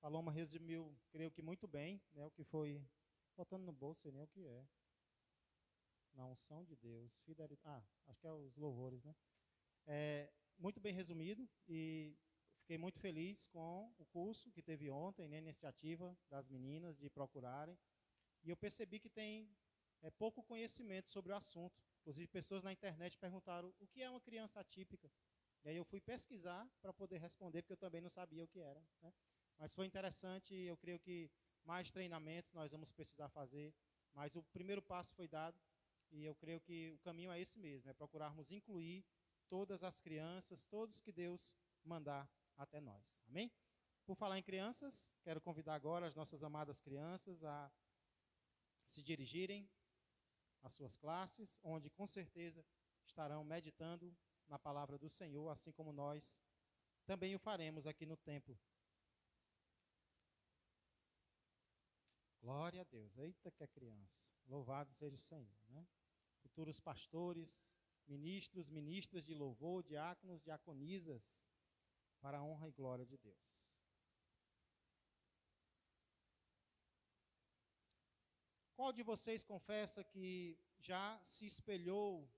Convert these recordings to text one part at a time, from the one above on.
Paloma resumiu, creio que muito bem, né, o que foi, botando no bolso, sei nem o que é. Na unção de Deus, fidelidade. Acho que é os louvores, né? Muito bem resumido e fiquei muito feliz com o curso que teve ontem, né, a iniciativa das meninas de procurarem. E eu percebi que tem pouco conhecimento sobre o assunto. Inclusive, pessoas na internet perguntaram o que é uma criança atípica. E aí eu fui pesquisar para poder responder, porque eu também não sabia o que era, né? Mas foi interessante, eu creio que mais treinamentos nós vamos precisar fazer, mas o primeiro passo foi dado e eu creio que o caminho é esse mesmo, é procurarmos incluir todas as crianças, todos que Deus mandar até nós. Amém? Por falar em crianças, quero convidar agora as nossas amadas crianças a se dirigirem às suas classes, onde com certeza estarão meditando na palavra do Senhor, assim como nós também o faremos aqui no templo. Glória a Deus. Eita que é criança. Louvado seja o Senhor, né? Futuros pastores, ministros, ministras de louvor, diáconos, diaconisas, para a honra e glória de Deus. Qual de vocês confessa que já se espelhou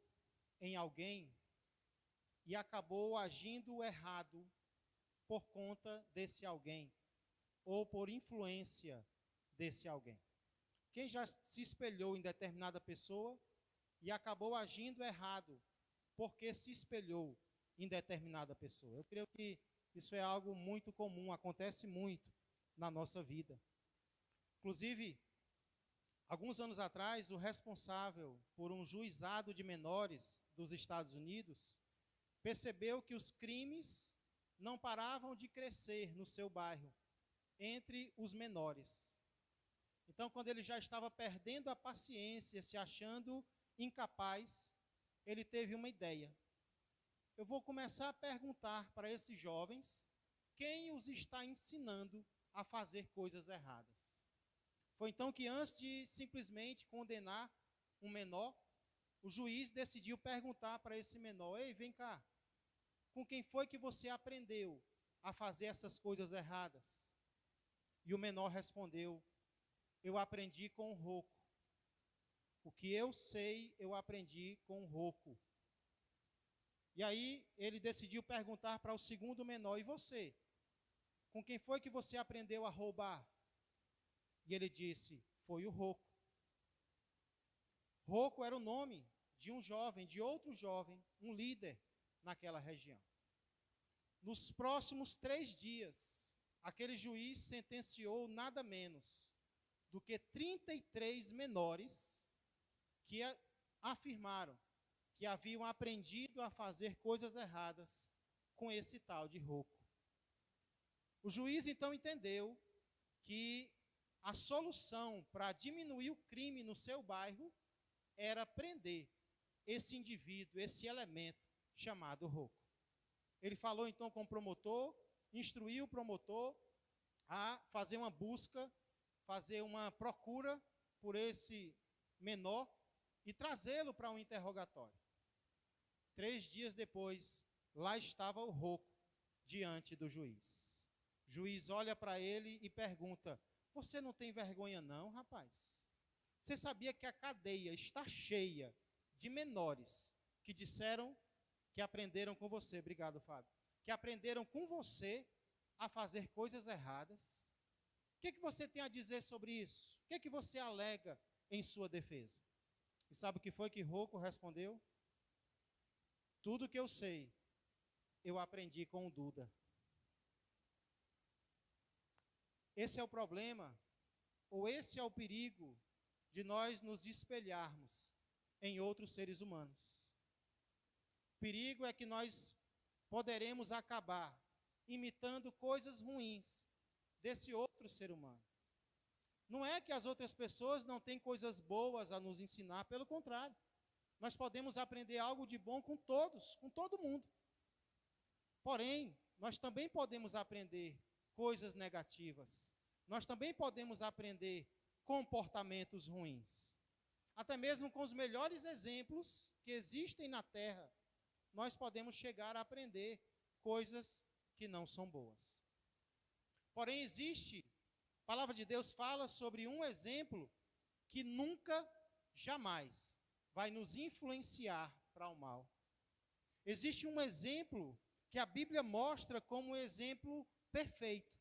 em alguém e acabou agindo errado por conta desse alguém ou por influência desse alguém? Quem já se espelhou em determinada pessoa e acabou agindo errado porque se espelhou em determinada pessoa? Eu creio que isso é algo muito comum, acontece muito na nossa vida. Inclusive, alguns anos atrás, o responsável por um juizado de menores dos Estados Unidos percebeu que os crimes não paravam de crescer no seu bairro, entre os menores. Então, quando ele já estava perdendo a paciência, se achando incapaz, ele teve uma ideia. Eu vou começar a perguntar para esses jovens quem os está ensinando a fazer coisas erradas. Foi então que, antes de simplesmente condenar um menor, o juiz decidiu perguntar para esse menor: ei, vem cá, com quem foi que você aprendeu a fazer essas coisas erradas? E o menor respondeu: eu aprendi com o Rocco. O que eu sei, eu aprendi com o Rocco. E aí ele decidiu perguntar para o segundo menor: e você? Com quem foi que você aprendeu a roubar? E ele disse: foi o Rocco. Rocco era o nome de um jovem, de outro jovem, um líder naquela região. Nos próximos 3 dias, aquele juiz sentenciou nada menos do que 33 menores que afirmaram que haviam aprendido a fazer coisas erradas com esse tal de Rocco. O juiz então entendeu que a solução para diminuir o crime no seu bairro era prender esse indivíduo, esse elemento chamado Rocco. Ele falou então com o promotor, instruiu o promotor a fazer uma busca, fazer uma procura por esse menor e trazê-lo para um interrogatório. 3 dias depois, lá estava o Rocco diante do juiz. O juiz olha para ele e pergunta: você não tem vergonha não, rapaz? Você sabia que a cadeia está cheia de menores que disseram que aprenderam com você, obrigado, Fábio, que aprenderam com você a fazer coisas erradas? O que você tem a dizer sobre isso? O que você alega em sua defesa? E sabe o que foi que Rocco respondeu? Tudo que eu sei, eu aprendi com o Duda. Esse é o problema, ou esse é o perigo de nós nos espelharmos em outros seres humanos. O perigo é que nós poderemos acabar imitando coisas ruins desse outro ser humano. Não é que as outras pessoas não têm coisas boas a nos ensinar, pelo contrário. Nós podemos aprender algo de bom com todos, com todo mundo. Porém, nós também podemos aprender coisas negativas. Nós também podemos aprender comportamentos ruins. Até mesmo com os melhores exemplos que existem na Terra, nós podemos chegar a aprender coisas que não são boas. Porém, a palavra de Deus fala sobre um exemplo que nunca, jamais vai nos influenciar para o mal. Existe um exemplo que a Bíblia mostra como um exemplo perfeito,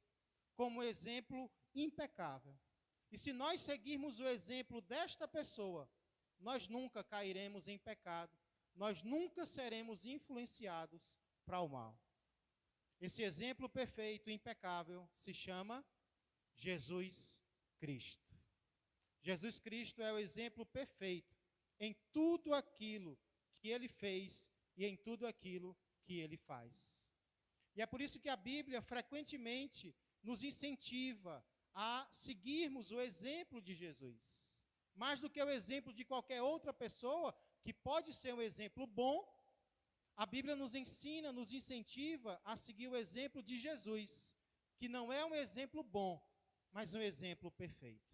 como um exemplo impecável. E se nós seguirmos o exemplo desta pessoa, nós nunca cairemos em pecado, nós nunca seremos influenciados para o mal. Esse exemplo perfeito e impecável se chama Jesus Cristo. Jesus Cristo é o exemplo perfeito em tudo aquilo que ele fez e em tudo aquilo que ele faz. E é por isso que a Bíblia frequentemente nos incentiva a seguirmos o exemplo de Jesus. Mais do que o exemplo de qualquer outra pessoa, que pode ser um exemplo bom, a Bíblia nos ensina, nos incentiva a seguir o exemplo de Jesus, que não é um exemplo bom, mas um exemplo perfeito.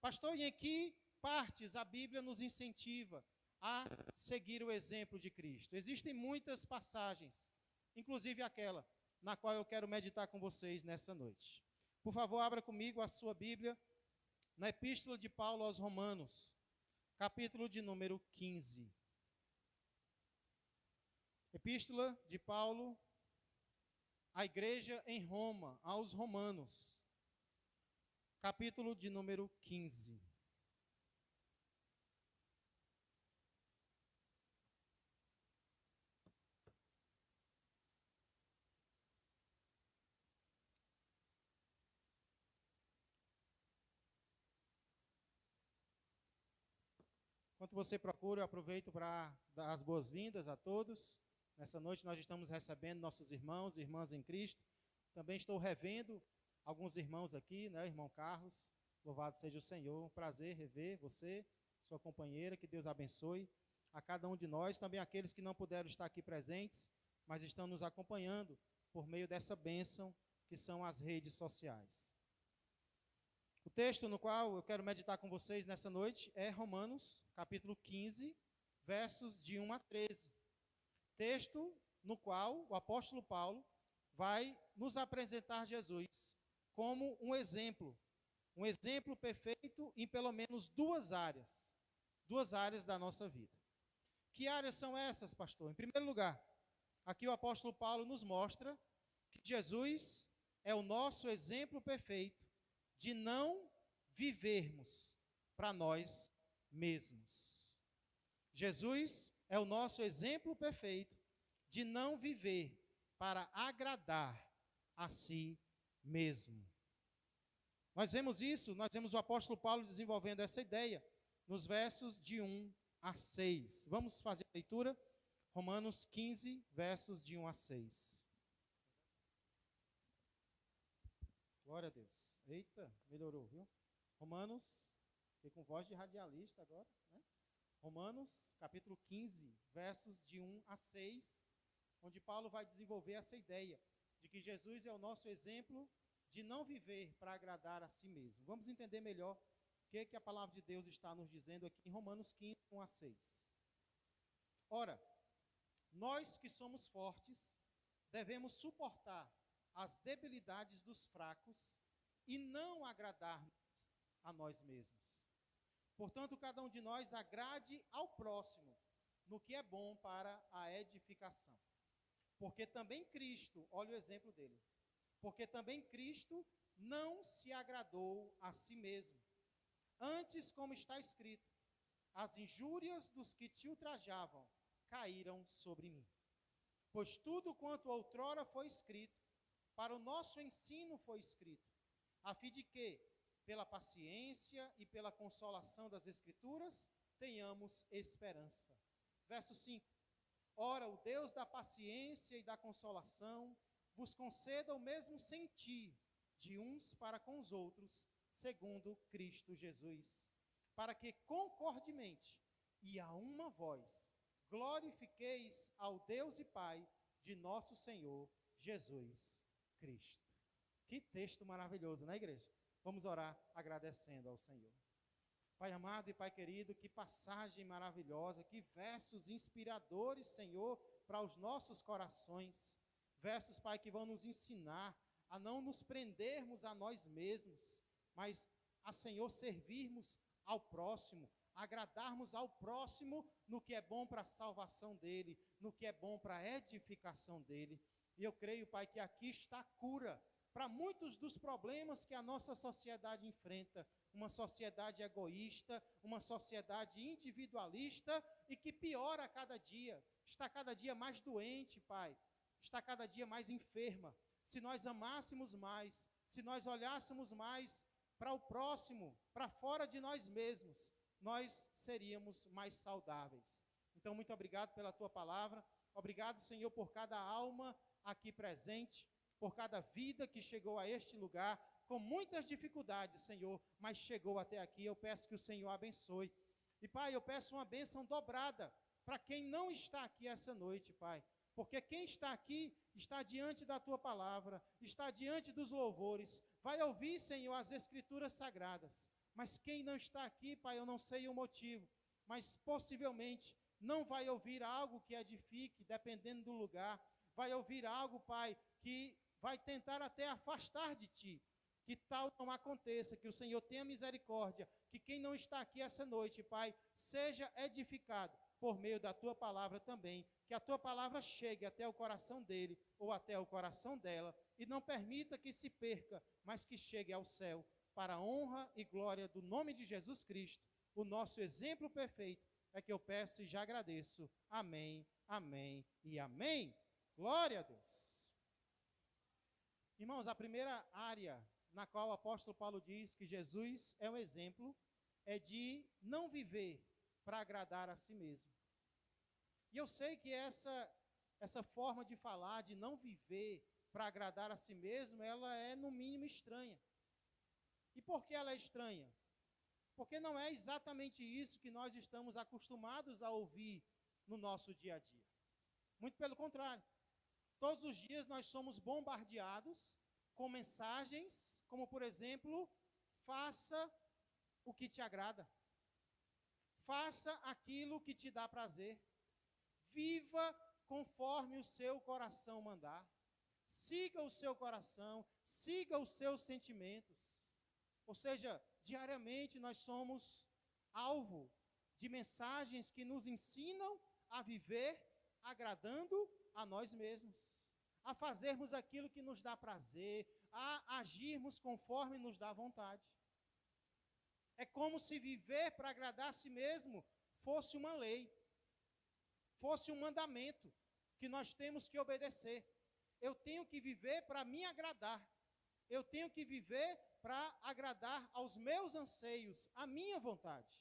Pastor, e em que partes a Bíblia nos incentiva a seguir o exemplo de Cristo? Existem muitas passagens, inclusive aquela na qual eu quero meditar com vocês nessa noite. Por favor, abra comigo a sua Bíblia na Epístola de Paulo aos Romanos, capítulo de número 15. Epístola de Paulo à igreja em Roma, aos Romanos, capítulo de número 15. Enquanto você procura, eu aproveito para dar as boas-vindas a todos. Nessa noite nós estamos recebendo nossos irmãos e irmãs em Cristo. Também estou revendo alguns irmãos aqui, né, irmão Carlos. Louvado seja o Senhor. Um prazer rever você, sua companheira. Que Deus abençoe a cada um de nós. Também aqueles que não puderam estar aqui presentes, mas estão nos acompanhando por meio dessa bênção que são as redes sociais. O texto no qual eu quero meditar com vocês nessa noite é Romanos, capítulo 15, versos de 1 a 13. Texto no qual o apóstolo Paulo vai nos apresentar Jesus como um exemplo perfeito em pelo menos duas áreas da nossa vida. Que áreas são essas, pastor? Em primeiro lugar, aqui o apóstolo Paulo nos mostra que Jesus é o nosso exemplo perfeito de não vivermos para nós mesmos. Jesus é o nosso exemplo perfeito de não viver para agradar a si mesmo. Nós vemos o apóstolo Paulo desenvolvendo essa ideia nos versos de 1 a 6. Vamos fazer a leitura? Romanos 15, versos de 1 a 6. Glória a Deus. Eita, melhorou, viu? Romanos, fiquei com voz de radialista agora, né? Romanos, capítulo 15, versos de 1 a 6, onde Paulo vai desenvolver essa ideia de que Jesus é o nosso exemplo de não viver para agradar a si mesmo. Vamos entender melhor o que a palavra de Deus está nos dizendo aqui em Romanos 15, 1 a 6. Ora, nós que somos fortes, devemos suportar as debilidades dos fracos e não agradar-nos a nós mesmos. Portanto, cada um de nós agrade ao próximo no que é bom para a edificação. Porque também Cristo, olha o exemplo dele, porque também Cristo não se agradou a si mesmo. Antes, como está escrito, as injúrias dos que te ultrajavam caíram sobre mim. Pois tudo quanto outrora foi escrito, para o nosso ensino foi escrito, a fim de que, pela paciência e pela consolação das Escrituras, tenhamos esperança. Verso 5. Ora, o Deus da paciência e da consolação vos conceda o mesmo sentir de uns para com os outros, segundo Cristo Jesus, para que concordemente e a uma voz glorifiqueis ao Deus e Pai de nosso Senhor Jesus Cristo. Que texto maravilhoso, né, igreja? Vamos orar agradecendo ao Senhor. Pai amado e Pai querido, que passagem maravilhosa, que versos inspiradores, Senhor, para os nossos corações. Versos, Pai, que vão nos ensinar a não nos prendermos a nós mesmos, mas a, Senhor, servirmos ao próximo, agradarmos ao próximo no que é bom para a salvação dele, no que é bom para a edificação dele. E eu creio, Pai, que aqui está a cura para muitos dos problemas que a nossa sociedade enfrenta, uma sociedade egoísta, uma sociedade individualista e que piora a cada dia, está cada dia mais doente, Pai, está cada dia mais enferma. Se nós amássemos mais, se nós olhássemos mais para o próximo, para fora de nós mesmos, nós seríamos mais saudáveis. Então, muito obrigado pela tua palavra, obrigado, Senhor, por cada alma aqui presente, por cada vida que chegou a este lugar, com muitas dificuldades, Senhor, mas chegou até aqui. Eu peço que o Senhor abençoe. E, Pai, eu peço uma bênção dobrada para quem não está aqui essa noite, Pai, porque quem está aqui está diante da Tua palavra, está diante dos louvores, vai ouvir, Senhor, as Escrituras Sagradas. Mas quem não está aqui, Pai, eu não sei o motivo, mas possivelmente não vai ouvir algo que edifique, dependendo do lugar, vai ouvir algo, Pai, que vai tentar até afastar de Ti. Que tal não aconteça, que o Senhor tenha misericórdia, que quem não está aqui essa noite, Pai, seja edificado por meio da Tua palavra também, que a Tua palavra chegue até o coração dele ou até o coração dela, e não permita que se perca, mas que chegue ao céu, para a honra e glória do nome de Jesus Cristo, o nosso exemplo perfeito, é que eu peço e já agradeço. Amém, amém e amém. Glória a Deus. Irmãos, a primeira área na qual o apóstolo Paulo diz que Jesus é um exemplo, é de não viver para agradar a si mesmo. E eu sei que essa forma de falar, de não viver para agradar a si mesmo, ela é no mínimo estranha. E por que ela é estranha? Porque não é exatamente isso que nós estamos acostumados a ouvir no nosso dia a dia. Muito pelo contrário. Todos os dias nós somos bombardeados com mensagens, como por exemplo, faça o que te agrada. Faça aquilo que te dá prazer. Viva conforme o seu coração mandar. Siga o seu coração, siga os seus sentimentos. Ou seja, diariamente nós somos alvo de mensagens que nos ensinam a viver agradando a nós mesmos, a fazermos aquilo que nos dá prazer, a agirmos conforme nos dá vontade. É como se viver para agradar a si mesmo fosse uma lei, fosse um mandamento que nós temos que obedecer. Eu tenho que viver para me agradar. Eu tenho que viver para agradar aos meus anseios, à minha vontade.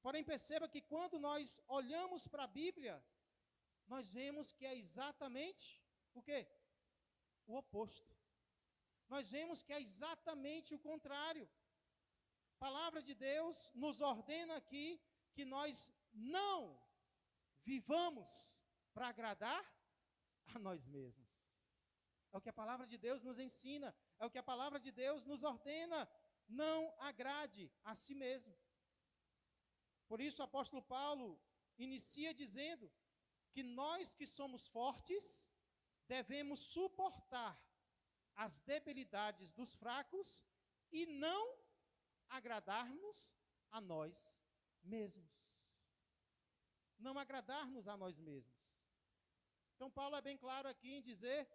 Porém, perceba que quando nós olhamos para a Bíblia, nós vemos que é exatamente o quê? O oposto. Nós vemos que é exatamente o contrário. A palavra de Deus nos ordena aqui que nós não vivamos para agradar a nós mesmos. É o que a palavra de Deus nos ensina, é o que a palavra de Deus nos ordena. Não agrade a si mesmo. Por isso o apóstolo Paulo inicia dizendo que nós que somos fortes devemos suportar as debilidades dos fracos e não agradarmos a nós mesmos. Não agradarmos a nós mesmos. Então Paulo é bem claro aqui em dizer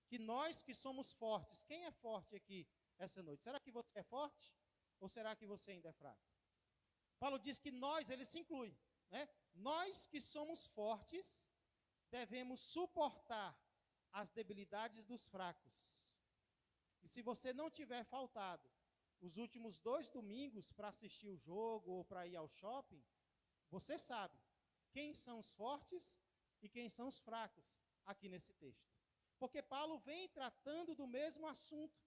que nós que somos fortes, quem é forte aqui essa noite? Será que você é forte? Ou será que você ainda é fraco? Paulo diz que nós, ele se inclui, né? Nós que somos fortes, devemos suportar as debilidades dos fracos. E se você não tiver faltado os últimos 2 domingos para assistir o jogo ou para ir ao shopping, você sabe quem são os fortes e quem são os fracos aqui nesse texto. Porque Paulo vem tratando do mesmo assunto,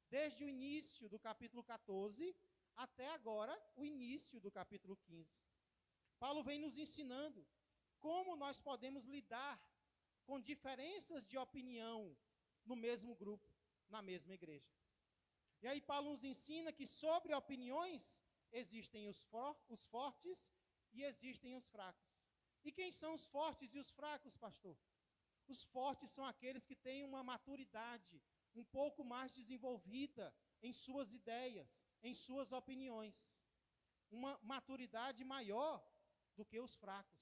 desde o início do capítulo 14 até agora o início do capítulo 15. Paulo vem nos ensinando como nós podemos lidar com diferenças de opinião no mesmo grupo, na mesma igreja. E aí Paulo nos ensina que sobre opiniões existem os fortes e existem os fracos. E quem são os fortes e os fracos, pastor? Os fortes são aqueles que têm uma maturidade um pouco mais desenvolvida em suas ideias, em suas opiniões. Uma maturidade maior do que os fracos.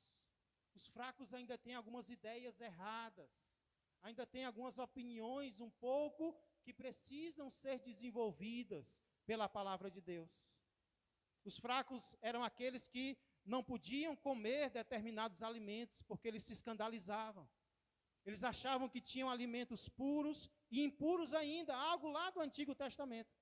Os fracos ainda têm algumas ideias erradas, ainda têm algumas opiniões um pouco que precisam ser desenvolvidas pela palavra de Deus. Os fracos eram aqueles que não podiam comer determinados alimentos porque eles se escandalizavam. Eles achavam que tinham alimentos puros e impuros ainda, algo lá do Antigo Testamento.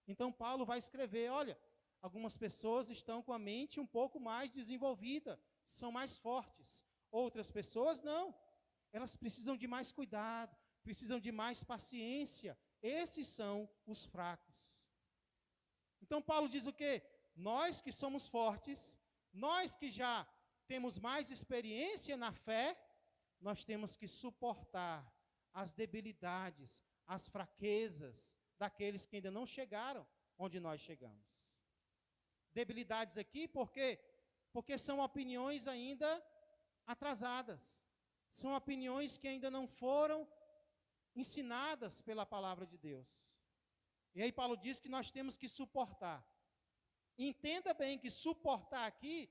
Então Paulo vai escrever, olha, algumas pessoas estão com a mente um pouco mais desenvolvida, são mais fortes. Outras pessoas não. Elas precisam de mais cuidado, precisam de mais paciência. Esses são os fracos. Então Paulo diz o quê? Nós que somos fortes, nós que já temos mais experiência na fé, nós temos que suportar as debilidades, as fraquezas daqueles que ainda não chegaram onde nós chegamos. Debilidades aqui porque são opiniões ainda atrasadas. São opiniões que ainda não foram ensinadas pela palavra de Deus. E aí Paulo diz que nós temos que suportar. Entenda bem que suportar aqui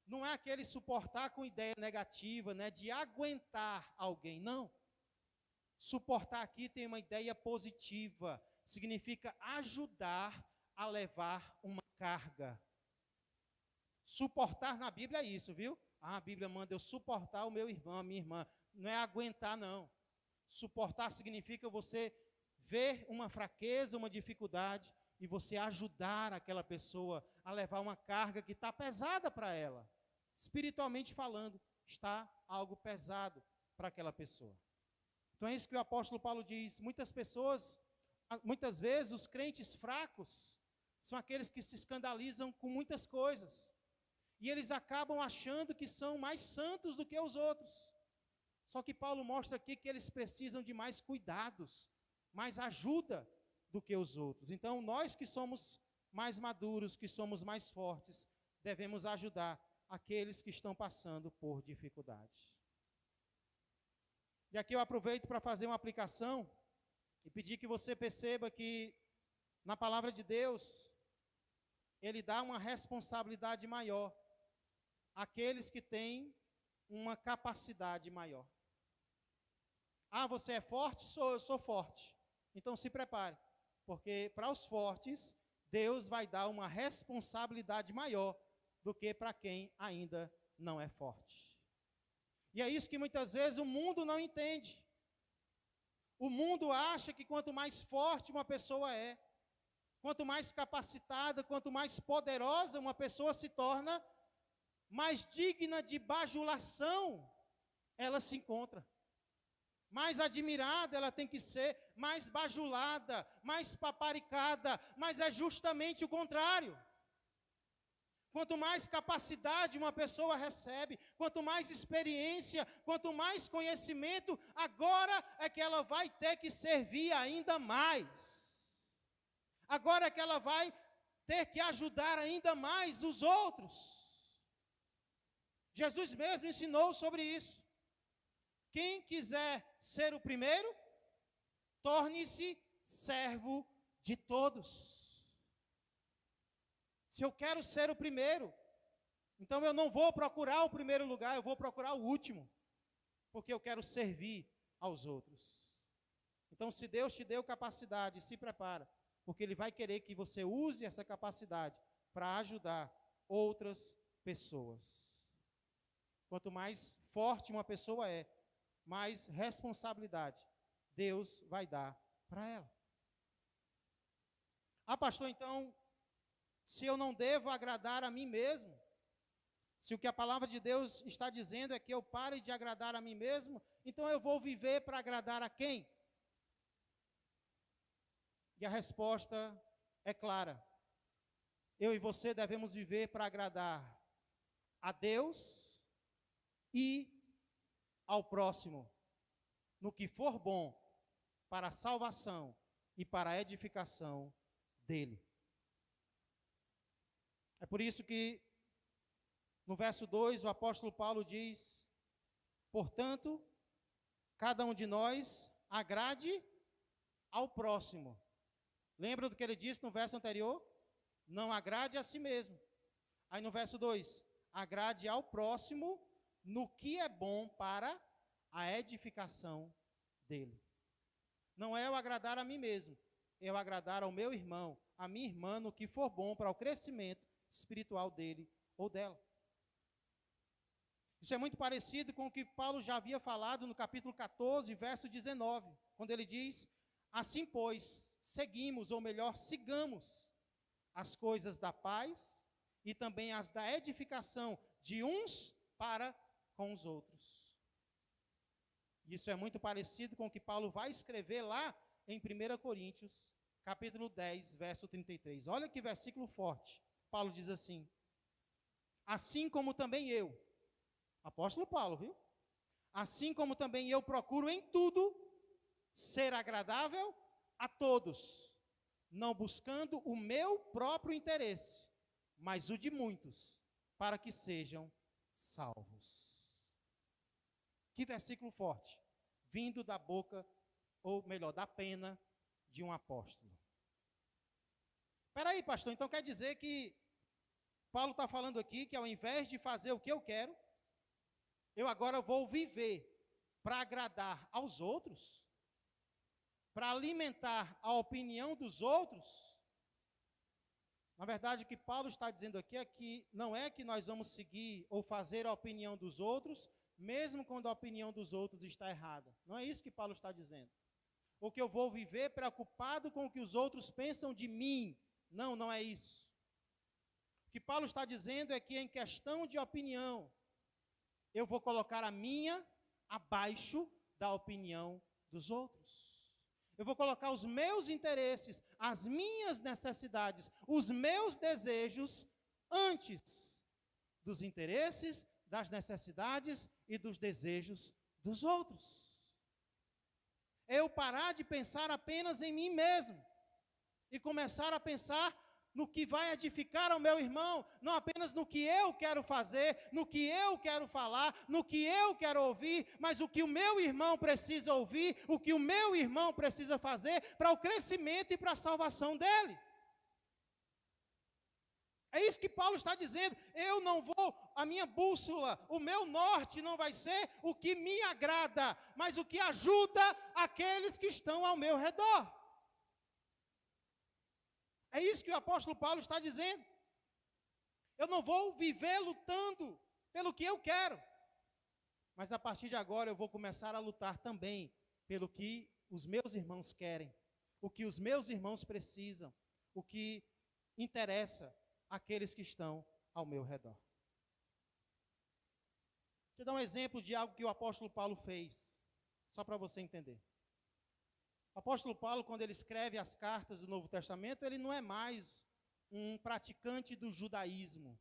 não é aquele suportar com ideia negativa, né, de aguentar alguém, não. Suportar aqui tem uma ideia positiva, significa ajudar a levar uma carga. Suportar na Bíblia é isso, viu? A Bíblia manda eu suportar o meu irmão, a minha irmã. Não é aguentar, não. Suportar significa você ver uma fraqueza, uma dificuldade, e você ajudar aquela pessoa a levar uma carga que está pesada para ela. Espiritualmente falando, está algo pesado para aquela pessoa. Então é isso que o apóstolo Paulo diz. Muitas vezes, os crentes fracos são aqueles que se escandalizam com muitas coisas. E eles acabam achando que são mais santos do que os outros. Só que Paulo mostra aqui que eles precisam de mais cuidados, mais ajuda do que os outros. Então, nós que somos mais maduros, que somos mais fortes, devemos ajudar aqueles que estão passando por dificuldades. E aqui eu aproveito para fazer uma aplicação e pedir que você perceba que na palavra de Deus, ele dá uma responsabilidade maior àqueles que têm uma capacidade maior. Ah, você é forte? Eu sou forte. Então se prepare, porque para os fortes, Deus vai dar uma responsabilidade maior do que para quem ainda não é forte. E é isso que muitas vezes o mundo não entende. O mundo acha que quanto mais forte uma pessoa é, quanto mais capacitada, quanto mais poderosa uma pessoa se torna, mais digna de bajulação ela se encontra. Mais admirada ela tem que ser, mais bajulada, mais paparicada, mas é justamente o contrário. Quanto mais capacidade uma pessoa recebe, quanto mais experiência, quanto mais conhecimento, agora é que ela vai ter que servir ainda mais. Agora é que ela vai ter que ajudar ainda mais os outros. Jesus mesmo ensinou sobre isso. Quem quiser ser o primeiro, torne-se servo de todos. Se eu quero ser o primeiro, então eu não vou procurar o primeiro lugar, eu vou procurar o último, porque eu quero servir aos outros. Então, se Deus te deu capacidade, se prepara, porque Ele vai querer que você use essa capacidade para ajudar outras pessoas. Quanto mais forte uma pessoa é, mais responsabilidade Deus vai dar para ela. Ah, pastor, então, se eu não devo agradar a mim mesmo, se o que a palavra de Deus está dizendo é que eu pare de agradar a mim mesmo, então eu vou viver para agradar a quem? E a resposta é clara. Eu e você devemos viver para agradar a Deus e ao próximo, no que for bom para a salvação e para a edificação dele. É por isso que no verso 2 o apóstolo Paulo diz: portanto, cada um de nós agrade ao próximo. Lembra do que ele disse no verso anterior? Não agrade a si mesmo. Aí no verso 2, agrade ao próximo no que é bom para a edificação dele. Não é eu agradar a mim mesmo, é eu agradar ao meu irmão, a minha irmã, no que for bom para o crescimento espiritual dele ou dela. Isso é muito parecido com o que Paulo já havia falado no capítulo 14, verso 19, quando ele diz: assim, pois, seguimos, ou melhor, sigamos as coisas da paz e também as da edificação de uns para com os outros. Isso é muito parecido com o que Paulo vai escrever lá em 1 Coríntios, capítulo 10, verso 33. Olha que versículo forte. Paulo diz assim: assim como também eu, apóstolo Paulo, viu? Assim como também eu procuro em tudo ser agradável a todos, não buscando o meu próprio interesse, mas o de muitos, para que sejam salvos. Que versículo forte, vindo da boca, ou melhor, da pena de um apóstolo. Espera aí, pastor, então quer dizer que Paulo está falando aqui que ao invés de fazer o que eu quero, eu agora vou viver para agradar aos outros? Para alimentar a opinião dos outros? Na verdade, o que Paulo está dizendo aqui é que não é que nós vamos seguir ou fazer a opinião dos outros, mesmo quando a opinião dos outros está errada. Não é isso que Paulo está dizendo. Ou que eu vou viver preocupado com o que os outros pensam de mim. Não, não é isso. O que Paulo está dizendo é que em questão de opinião, eu vou colocar a minha abaixo da opinião dos outros. Eu vou colocar os meus interesses, as minhas necessidades, os meus desejos antes dos interesses, das necessidades e dos desejos dos outros. Eu parar de pensar apenas em mim mesmo e começar a pensar no que vai edificar ao meu irmão, não apenas no que eu quero fazer, no que eu quero falar, no que eu quero ouvir, mas o que o meu irmão precisa ouvir, o que o meu irmão precisa fazer para o crescimento e para a salvação dele. É isso que Paulo está dizendo. Eu não vou, a minha bússola, o meu norte não vai ser o que me agrada, mas o que ajuda aqueles que estão ao meu redor. É isso que o apóstolo Paulo está dizendo. Eu não vou viver lutando pelo que eu quero, mas a partir de agora eu vou começar a lutar também pelo que os meus irmãos querem, o que os meus irmãos precisam, o que interessa àqueles que estão ao meu redor. Deixa eu dar um exemplo de algo que o apóstolo Paulo fez, só para você entender. O apóstolo Paulo, quando ele escreve as cartas do Novo Testamento, ele não é mais um praticante do judaísmo.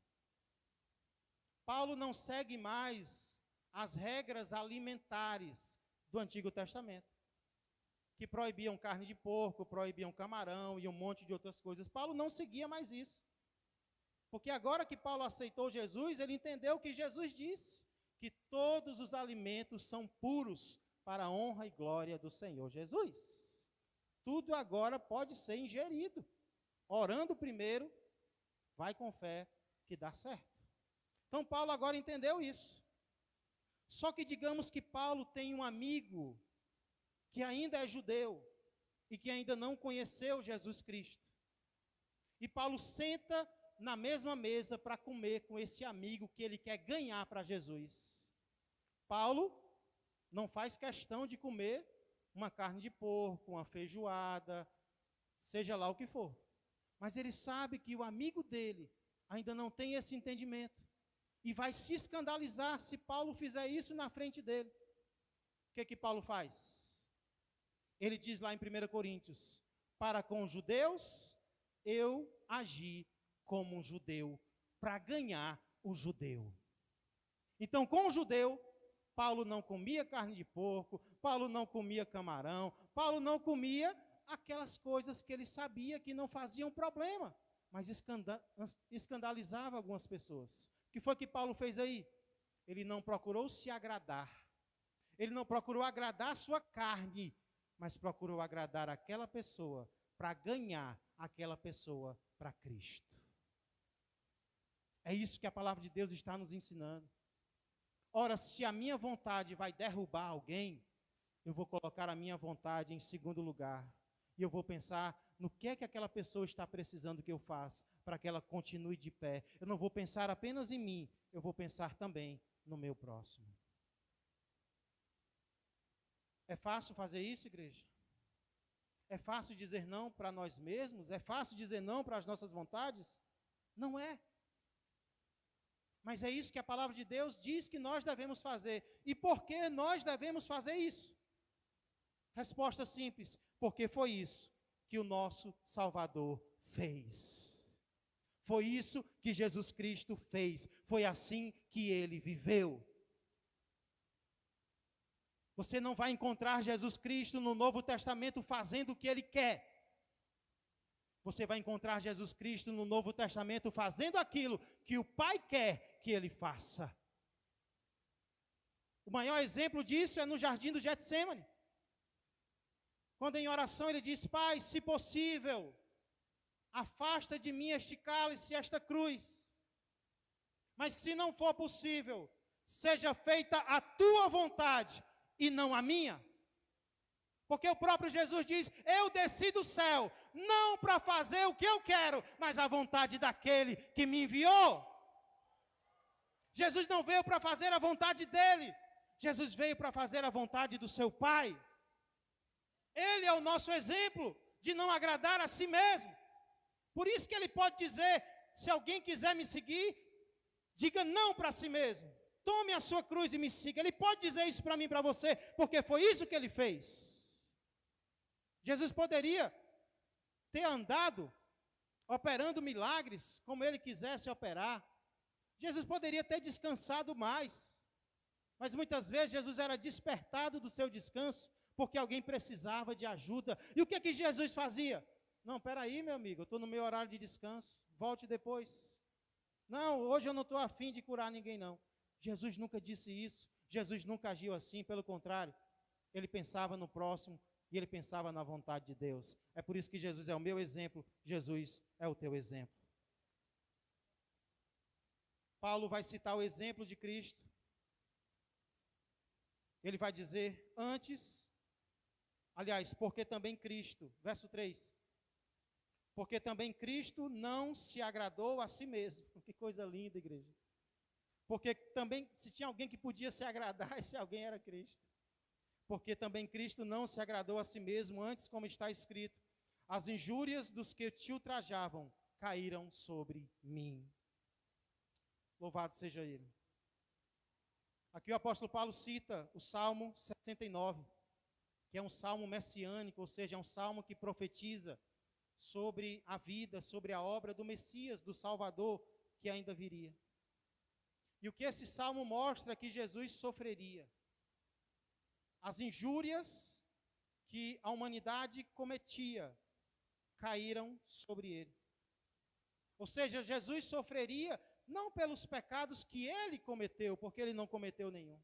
Paulo não segue mais as regras alimentares do Antigo Testamento, que proibiam carne de porco, proibiam camarão e um monte de outras coisas. Paulo não seguia mais isso. Porque agora que Paulo aceitou Jesus, ele entendeu que Jesus disse que todos os alimentos são puros para a honra e glória do Senhor Jesus. Tudo agora pode ser ingerido. Orando primeiro, vai com fé que dá certo. Então Paulo agora entendeu isso. Só que digamos que Paulo tem um amigo que ainda é judeu e que ainda não conheceu Jesus Cristo. E Paulo senta na mesma mesa para comer com esse amigo que ele quer ganhar para Jesus. Paulo não faz questão de comer uma carne de porco, uma feijoada, seja lá o que for. Mas ele sabe que o amigo dele ainda não tem esse entendimento. E vai se escandalizar se Paulo fizer isso na frente dele. O que Paulo faz? Ele diz lá em 1 Coríntios: para com os judeus, eu agi como um judeu, para ganhar o judeu. Então, com o judeu, Paulo não comia carne de porco, Paulo não comia camarão, Paulo não comia aquelas coisas que ele sabia que não faziam problema, mas escandalizava algumas pessoas. O que foi que Paulo fez aí? Ele não procurou se agradar, Ele não procurou agradar a sua carne, mas procurou agradar aquela pessoa para ganhar aquela pessoa para Cristo. É isso que a palavra de Deus está nos ensinando. Ora, se a minha vontade vai derrubar alguém, eu vou colocar a minha vontade em segundo lugar. E eu vou pensar no que é que aquela pessoa está precisando que eu faça para que ela continue de pé. Eu não vou pensar apenas em mim, eu vou pensar também no meu próximo. É fácil fazer isso, igreja? É fácil dizer não para nós mesmos? É fácil dizer não para as nossas vontades? Não é. Mas é isso que a palavra de Deus diz que nós devemos fazer. E por que nós devemos fazer isso? Resposta simples: porque foi isso que o nosso Salvador fez. Foi isso que Jesus Cristo fez. Foi assim que ele viveu. Você não vai encontrar Jesus Cristo no Novo Testamento fazendo o que ele quer. Você vai encontrar Jesus Cristo no Novo Testamento fazendo aquilo que o Pai quer que ele faça. O maior exemplo disso é no jardim do Getsemane. Quando em oração ele diz: Pai, se possível, afasta de mim este cálice, esta cruz. Mas se não for possível, seja feita a tua vontade e não a minha. Porque o próprio Jesus diz: eu desci do céu, não para fazer o que eu quero, mas a vontade daquele que me enviou. Jesus não veio para fazer a vontade dele, Jesus veio para fazer a vontade do seu Pai. Ele é o nosso exemplo de não agradar a si mesmo. Por isso que ele pode dizer: se alguém quiser me seguir, diga não para si mesmo. Tome a sua cruz e me siga. Ele pode dizer isso para mim e para você, porque foi isso que ele fez. Jesus poderia ter andado operando milagres como ele quisesse operar. Jesus poderia ter descansado mais. Mas muitas vezes Jesus era despertado do seu descanso porque alguém precisava de ajuda. E o que é que Jesus fazia? Não, peraí, meu amigo, eu estou no meu horário de descanso, volte depois. Não, hoje eu não estou afim de curar ninguém, não. Jesus nunca disse isso, Jesus nunca agiu assim, pelo contrário, ele pensava no próximo e ele pensava na vontade de Deus. É por isso que Jesus é o meu exemplo, Jesus é o teu exemplo. Paulo vai citar o exemplo de Cristo. Ele vai dizer: antes, aliás, porque também Cristo, verso 3, porque também Cristo não se agradou a si mesmo. Que coisa linda, igreja. Porque também, se tinha alguém que podia se agradar, esse alguém era Cristo. Porque também Cristo não se agradou a si mesmo, antes, como está escrito: as injúrias dos que te ultrajavam caíram sobre mim. Louvado seja Ele. Aqui o apóstolo Paulo cita o Salmo 69, que é um salmo messiânico, ou seja, é um salmo que profetiza sobre a vida, sobre a obra do Messias, do Salvador, que ainda viria. E o que esse salmo mostra é que Jesus sofreria. As injúrias que a humanidade cometia caíram sobre ele. Ou seja, Jesus sofreria não pelos pecados que ele cometeu, porque ele não cometeu nenhum.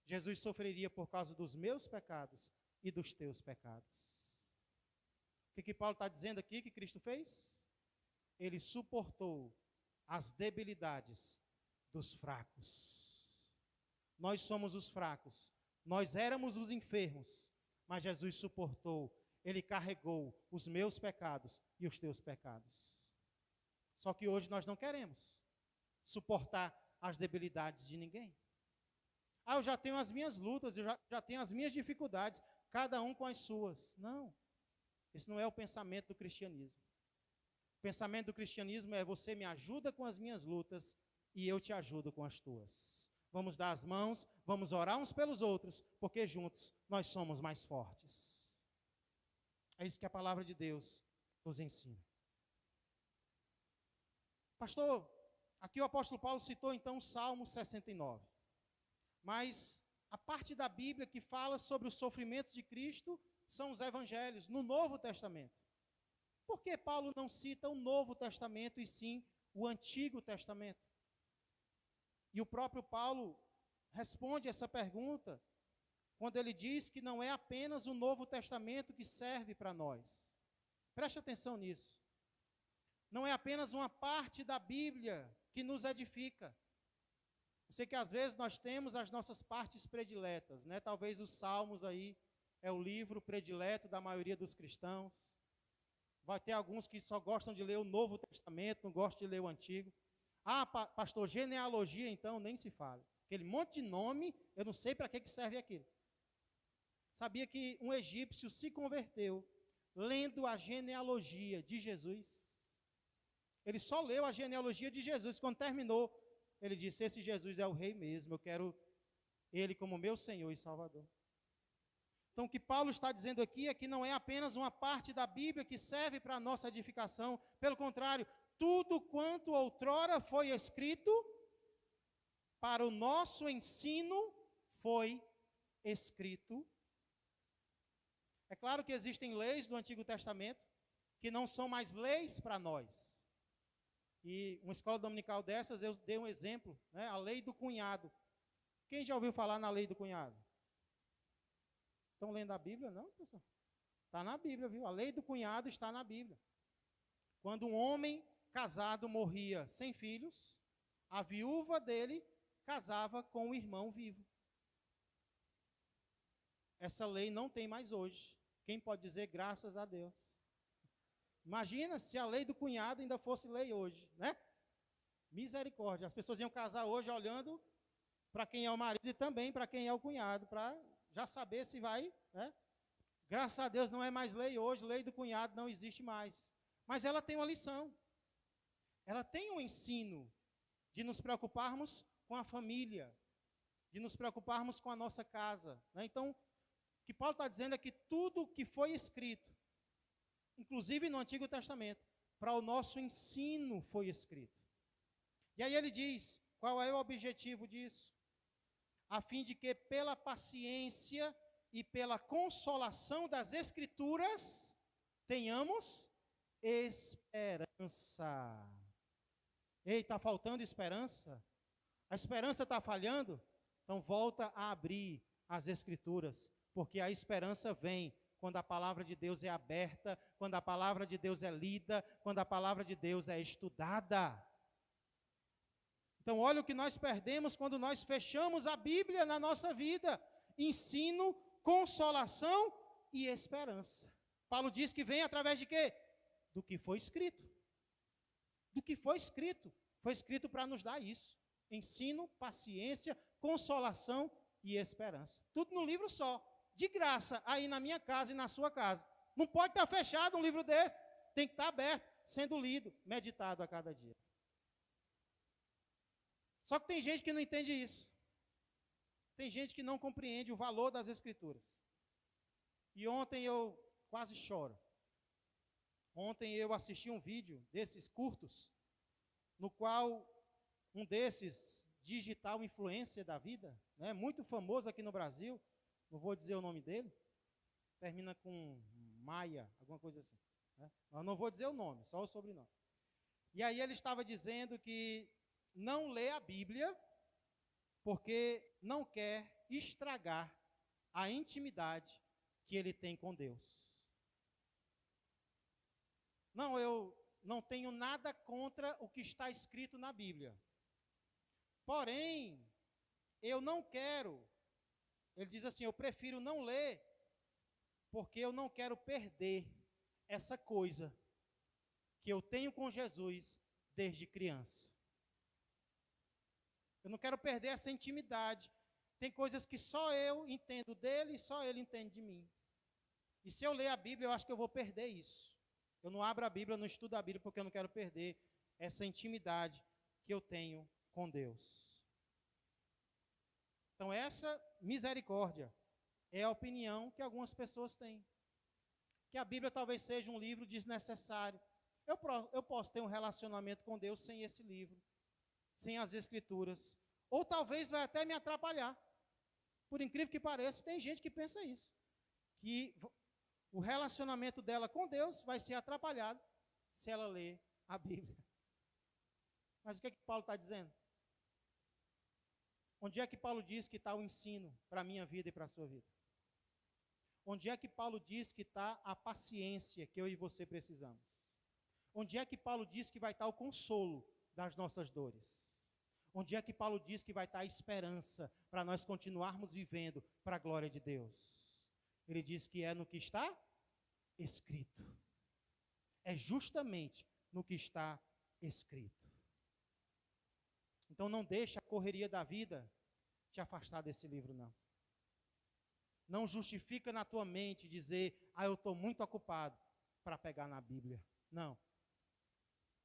Jesus sofreria por causa dos meus pecados e dos teus pecados. O que Paulo está dizendo aqui que Cristo fez? Ele suportou as debilidades dos fracos. Nós somos os fracos, nós éramos os enfermos, mas Jesus suportou, ele carregou os meus pecados e os teus pecados. Só que hoje nós não queremos suportar as debilidades de ninguém. Eu já tenho as minhas lutas, eu já tenho as minhas dificuldades, cada um com as suas. Não, esse não é o pensamento do cristianismo. O pensamento do cristianismo é: você me ajuda com as minhas lutas e eu te ajudo com as tuas. Vamos dar as mãos, vamos orar uns pelos outros, porque juntos nós somos mais fortes. É isso que a palavra de Deus nos ensina. Pastor, aqui o apóstolo Paulo citou então o Salmo 69. Mas a parte da Bíblia que fala sobre os sofrimentos de Cristo são os evangelhos, no Novo Testamento. Por que Paulo não cita o Novo Testamento e sim o Antigo Testamento? E o próprio Paulo responde essa pergunta quando ele diz que não é apenas o Novo Testamento que serve para nós. Preste atenção nisso. Não é apenas uma parte da Bíblia que nos edifica. Eu sei que às vezes nós temos as nossas partes prediletas, né? Talvez os Salmos aí é o livro predileto da maioria dos cristãos. Vai ter alguns que só gostam de ler o Novo Testamento, não gostam de ler o Antigo. Ah, pastor, genealogia então nem se fala. Aquele monte de nome, eu não sei para que serve aquilo. Sabia que um egípcio se converteu lendo a genealogia de Jesus? Ele só leu a genealogia de Jesus. Quando terminou, ele disse: esse Jesus é o rei mesmo, eu quero ele como meu Senhor e Salvador. Então, o que Paulo está dizendo aqui é que não é apenas uma parte da Bíblia que serve para a nossa edificação. Pelo contrário, tudo quanto outrora foi escrito para o nosso ensino foi escrito. É claro que existem leis do Antigo Testamento que não são mais leis para nós. E uma escola dominical dessas, eu dei um exemplo, né? A lei do cunhado. Quem já ouviu falar na lei do cunhado? Estão lendo a Bíblia? Não, pessoal? Está na Bíblia, viu? A lei do cunhado está na Bíblia. Quando um homem casado morria sem filhos, a viúva dele casava com o irmão vivo. Essa lei não tem mais hoje. Quem pode dizer graças a Deus? Imagina se a lei do cunhado ainda fosse lei hoje, né? Misericórdia. As pessoas iam casar hoje olhando para quem é o marido e também para quem é o cunhado, para já saber se vai, né? Graças a Deus não é mais lei hoje, lei do cunhado não existe mais. Mas ela tem uma lição. Ela tem um ensino de nos preocuparmos com a família, de nos preocuparmos com a nossa casa, né? Então, o que Paulo está dizendo é que tudo que foi escrito, inclusive no Antigo Testamento, para o nosso ensino foi escrito. E aí ele diz, qual é o objetivo disso? A fim de que pela paciência e pela consolação das Escrituras, tenhamos esperança. Ei, está faltando esperança? A esperança está falhando? Então volta a abrir as Escrituras, porque a esperança vem quando a palavra de Deus é aberta, quando a palavra de Deus é lida, quando a palavra de Deus é estudada. Então, olha o que nós perdemos quando nós fechamos a Bíblia na nossa vida: ensino, consolação e esperança. Paulo diz que vem através de quê? Do que foi escrito. Do que foi escrito. Foi escrito para nos dar isso: ensino, paciência, consolação e esperança. Tudo no livro só. De graça, aí na minha casa e na sua casa. Não pode estar fechado um livro desse. Tem que estar aberto, sendo lido, meditado a cada dia. Só que tem gente que não entende isso. Tem gente que não compreende o valor das Escrituras. E ontem eu quase choro. Ontem eu assisti um vídeo desses curtos, no qual um desses digital influencer da vida, né, muito famoso aqui no Brasil, não vou dizer o nome dele, termina com Maia, alguma coisa assim, né? Eu não vou dizer o nome, só o sobrenome. E aí ele estava dizendo que não lê a Bíblia porque não quer estragar a intimidade que ele tem com Deus. Não, eu não tenho nada contra o que está escrito na Bíblia. Porém, eu não quero, ele diz assim, eu prefiro não ler, porque eu não quero perder essa coisa que eu tenho com Jesus desde criança. Eu não quero perder essa intimidade. Tem coisas que só eu entendo dele e só ele entende de mim. E se eu ler a Bíblia, eu acho que eu vou perder isso. Eu não abro a Bíblia, eu não estudo a Bíblia, porque eu não quero perder essa intimidade que eu tenho com Deus. Então, essa misericórdia é a opinião que algumas pessoas têm. Que a Bíblia talvez seja um livro desnecessário. Eu posso ter um relacionamento com Deus sem esse livro, sem as Escrituras. Ou talvez vai até me atrapalhar. Por incrível que pareça, tem gente que pensa isso. Que o relacionamento dela com Deus vai ser atrapalhado se ela ler a Bíblia. Mas o que é que Paulo está dizendo? Onde é que Paulo diz que está o ensino para a minha vida e para a sua vida? Onde é que Paulo diz que está a paciência que eu e você precisamos? Onde é que Paulo diz que vai estar o consolo das nossas dores? Onde é que Paulo diz que vai estar a esperança para nós continuarmos vivendo para a glória de Deus? Ele diz que é no que está escrito. É justamente no que está escrito. Então não deixe a correria da vida te afastar desse livro, não. Não justifica na tua mente dizer, eu estou muito ocupado para pegar na Bíblia. Não.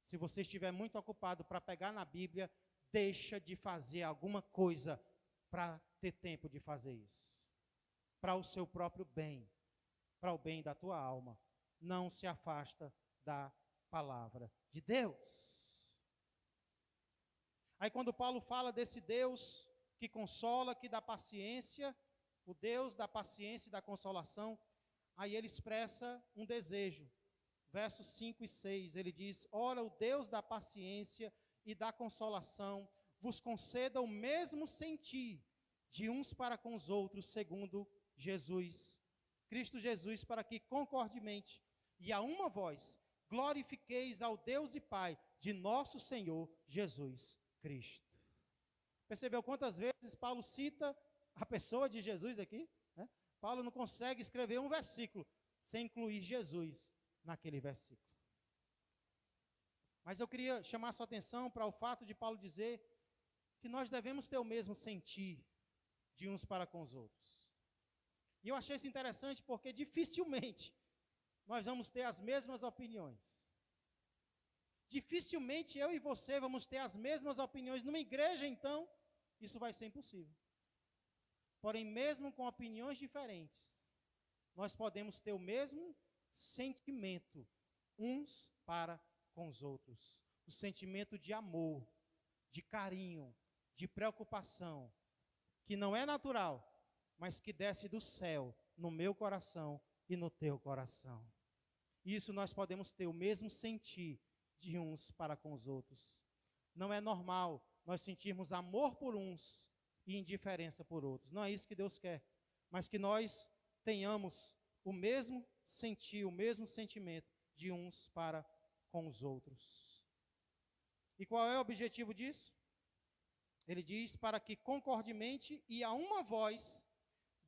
Se você estiver muito ocupado para pegar na Bíblia, deixa de fazer alguma coisa para ter tempo de fazer isso. Para o seu próprio bem, para o bem da tua alma. Não se afasta da palavra de Deus. Aí quando Paulo fala desse Deus que consola, que dá paciência, o Deus da paciência e da consolação, aí ele expressa um desejo. Versos 5 e 6, ele diz, ora o Deus da paciência e da consolação vos conceda o mesmo sentir de uns para com os outros, segundo Cristo Jesus, para que concordemente e a uma voz glorifiqueis ao Deus e Pai de nosso Senhor Jesus Cristo. Percebeu quantas vezes Paulo cita a pessoa de Jesus aqui? Né? Paulo não consegue escrever um versículo sem incluir Jesus naquele versículo. Mas eu queria chamar a sua atenção para o fato de Paulo dizer que nós devemos ter o mesmo sentir de uns para com os outros. E eu achei isso interessante porque dificilmente nós vamos ter as mesmas opiniões. Dificilmente eu e você vamos ter as mesmas opiniões. Numa igreja, então, isso vai ser impossível. Porém, mesmo com opiniões diferentes, nós podemos ter o mesmo sentimento uns para com os outros. O sentimento de amor, de carinho, de preocupação, que não é natural, mas que desce do céu no meu coração e no teu coração. Isso nós podemos ter o mesmo sentir de uns para com os outros. Não é normal nós sentirmos amor por uns e indiferença por outros. Não é isso que Deus quer, mas que nós tenhamos o mesmo sentir, o mesmo sentimento de uns para com os outros. E qual é o objetivo disso? Ele diz, para que concordemente e a uma voz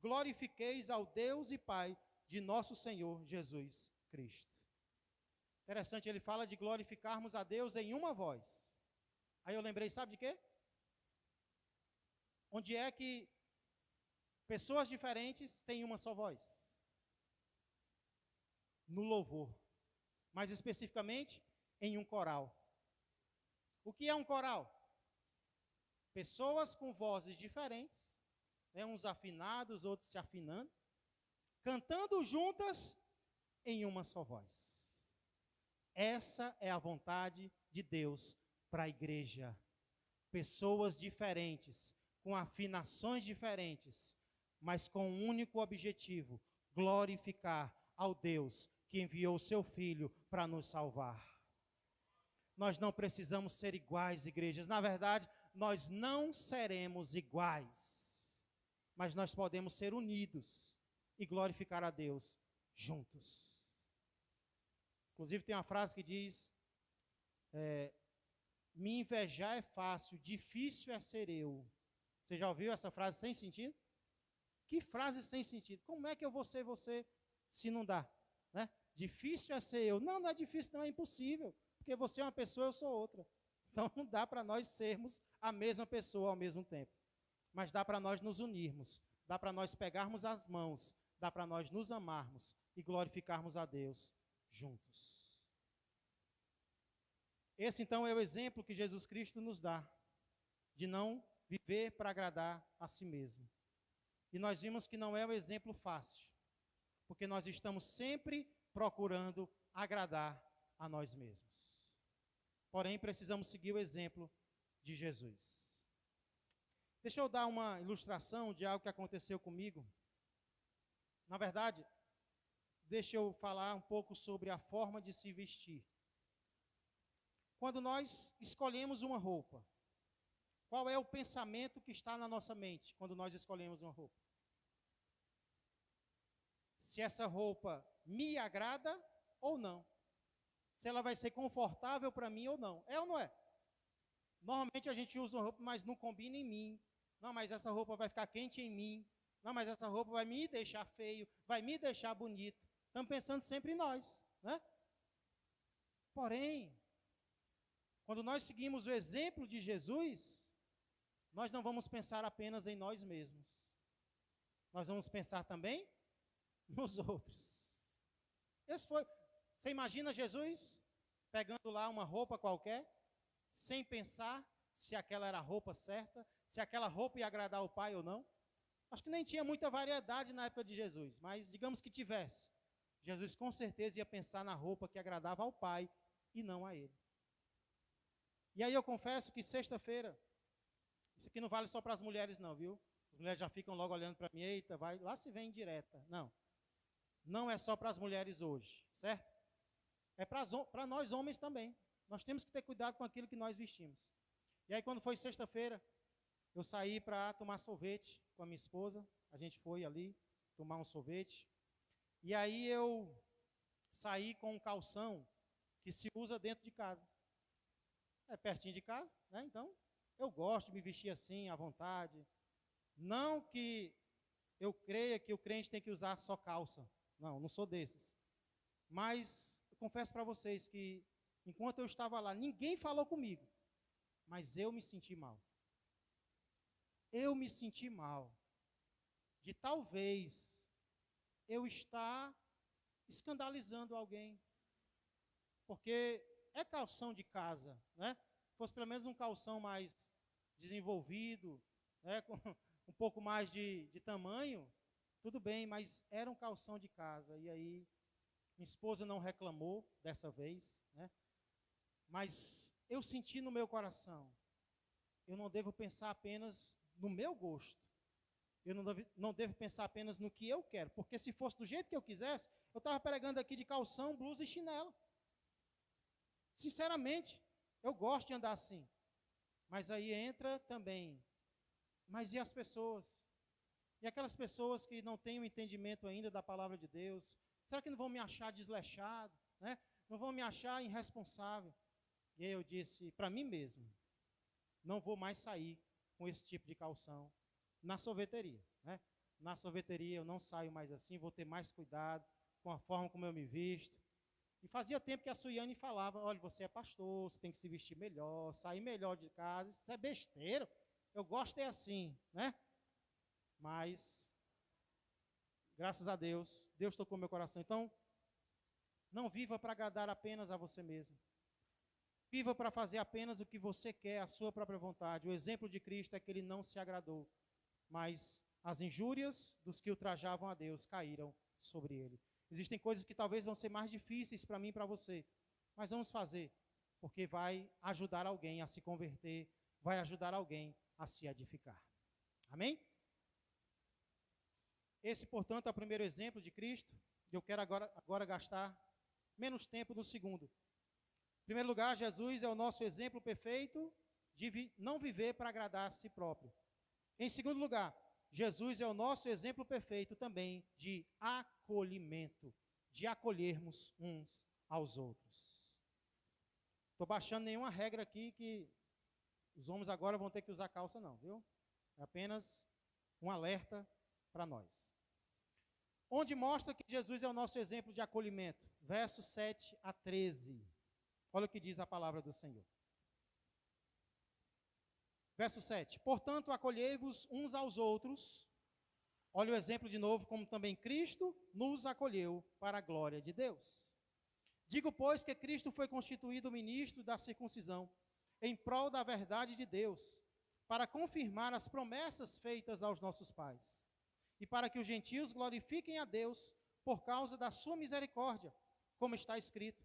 glorifiqueis ao Deus e Pai de nosso Senhor Jesus Cristo. Interessante, ele fala de glorificarmos a Deus em uma voz. Aí eu lembrei, sabe de quê? Onde é que pessoas diferentes têm uma só voz? No louvor. Mais especificamente, em um coral. O que é um coral? Pessoas com vozes diferentes, uns afinados, outros se afinando, cantando juntas em uma só voz. Essa é a vontade de Deus para a igreja. Pessoas diferentes, com afinações diferentes, mas com um único objetivo: glorificar ao Deus que enviou o seu Filho para nos salvar. Nós não precisamos ser iguais, igrejas. Na verdade, nós não seremos iguais, mas nós podemos ser unidos e glorificar a Deus juntos. Inclusive tem uma frase que diz, me invejar é fácil, difícil é ser eu. Você já ouviu essa frase sem sentido? Que frase sem sentido? Como é que eu vou ser você se não dá? Né? Difícil é ser eu. Não, não é difícil, não, é impossível. Porque você é uma pessoa, eu sou outra. Então não dá para nós sermos a mesma pessoa ao mesmo tempo. Mas dá para nós nos unirmos, dá para nós pegarmos as mãos, dá para nós nos amarmos e glorificarmos a Deus juntos. Esse então é o exemplo que Jesus Cristo nos dá, de não viver para agradar a si mesmo. E nós vimos que não é um exemplo fácil, porque nós estamos sempre procurando agradar a nós mesmos. Porém, precisamos seguir o exemplo de Jesus. Deixa eu dar uma ilustração de algo que aconteceu comigo. Na verdade, deixa eu falar um pouco sobre a forma de se vestir. Quando nós escolhemos uma roupa, qual é o pensamento que está na nossa mente quando nós escolhemos uma roupa? se essa roupa me agrada ou não. Se ela vai ser confortável para mim ou não. É ou não é? Normalmente a gente usa uma roupa, mas não combina em mim. Não, mas essa roupa vai ficar quente em mim. Não, mas essa roupa vai me deixar feio, vai me deixar bonito. Estamos pensando sempre em nós, né? Porém, quando nós seguimos o exemplo de Jesus, nós não vamos pensar apenas em nós mesmos. Nós vamos pensar também nos outros. Você imagina Jesus pegando lá uma roupa qualquer, sem pensar se aquela era a roupa certa, se aquela roupa ia agradar o Pai ou não? Acho que nem tinha muita variedade na época de Jesus, mas digamos que tivesse. Jesus com certeza ia pensar na roupa que agradava ao Pai e não a ele. E aí eu confesso que sexta-feira, isso aqui não vale só para as mulheres não, viu? As mulheres já ficam logo olhando para mim, eita, vai, lá se vem indireta. Não, não é só para as mulheres hoje, certo? É para nós homens também. Nós temos que ter cuidado com aquilo que nós vestimos. E aí quando foi sexta-feira, eu saí para tomar sorvete com a minha esposa. A gente foi ali tomar um sorvete. E aí eu saí com um calção que se usa dentro de casa. É pertinho de casa, né? Então, eu gosto de me vestir assim, à vontade. Não que eu creia que o crente tem que usar só calça. Não, não sou desses. Mas eu confesso para vocês que, enquanto eu estava lá, ninguém falou comigo. Mas eu me senti mal. Eu me senti mal. De talvez eu estar escandalizando alguém. Porque é calção de casa, né? Fosse pelo menos um calção mais desenvolvido, né? Com um pouco mais de tamanho, tudo bem, mas era um calção de casa. E aí, minha esposa não reclamou dessa vez, né? Mas eu senti no meu coração, eu não devo pensar apenas no meu gosto. Eu não devo pensar apenas no que eu quero, porque se fosse do jeito que eu quisesse, eu estava pregando aqui de calção, blusa e chinelo. Sinceramente, eu gosto de andar assim. Mas aí entra também, mas e as pessoas? E aquelas pessoas que não têm o entendimento ainda da palavra de Deus? Será que não vão me achar desleixado, né? Não vão me achar irresponsável? E aí eu disse para mim mesmo, não vou mais sair com esse tipo de calção na sorveteria, né? Na sorveteria eu não saio mais assim, vou ter mais cuidado com a forma como eu me visto. E fazia tempo que a Suiane falava, olha, você é pastor, você tem que se vestir melhor, sair melhor de casa, isso é besteira, eu gosto é assim, né? Mas, graças a Deus, Deus tocou meu coração. Então, não viva para agradar apenas a você mesmo. Viva para fazer apenas o que você quer, a sua própria vontade. O exemplo de Cristo é que ele não se agradou, mas as injúrias dos que ultrajavam a Deus caíram sobre ele. Existem coisas que talvez vão ser mais difíceis para mim e para você, mas vamos fazer, porque vai ajudar alguém a se converter, vai ajudar alguém a se edificar. Amém? Esse, portanto, é o primeiro exemplo de Cristo, e eu quero agora gastar menos tempo no segundo. Em primeiro lugar, Jesus é o nosso exemplo perfeito de não viver para agradar a si próprio. Em segundo lugar, Jesus é o nosso exemplo perfeito também de acolhimento, de acolhermos uns aos outros. Estou baixando nenhuma regra aqui que os homens agora vão ter que usar calça não, viu? É apenas um alerta para nós. Onde mostra que Jesus é o nosso exemplo de acolhimento? Versos 7 a 13. Olha o que diz a palavra do Senhor. Verso 7. Portanto, acolhei-vos uns aos outros. Olha o exemplo de novo, como também Cristo nos acolheu para a glória de Deus. Digo, pois, que Cristo foi constituído ministro da circuncisão, em prol da verdade de Deus, para confirmar as promessas feitas aos nossos pais, e para que os gentios glorifiquem a Deus por causa da sua misericórdia, como está escrito.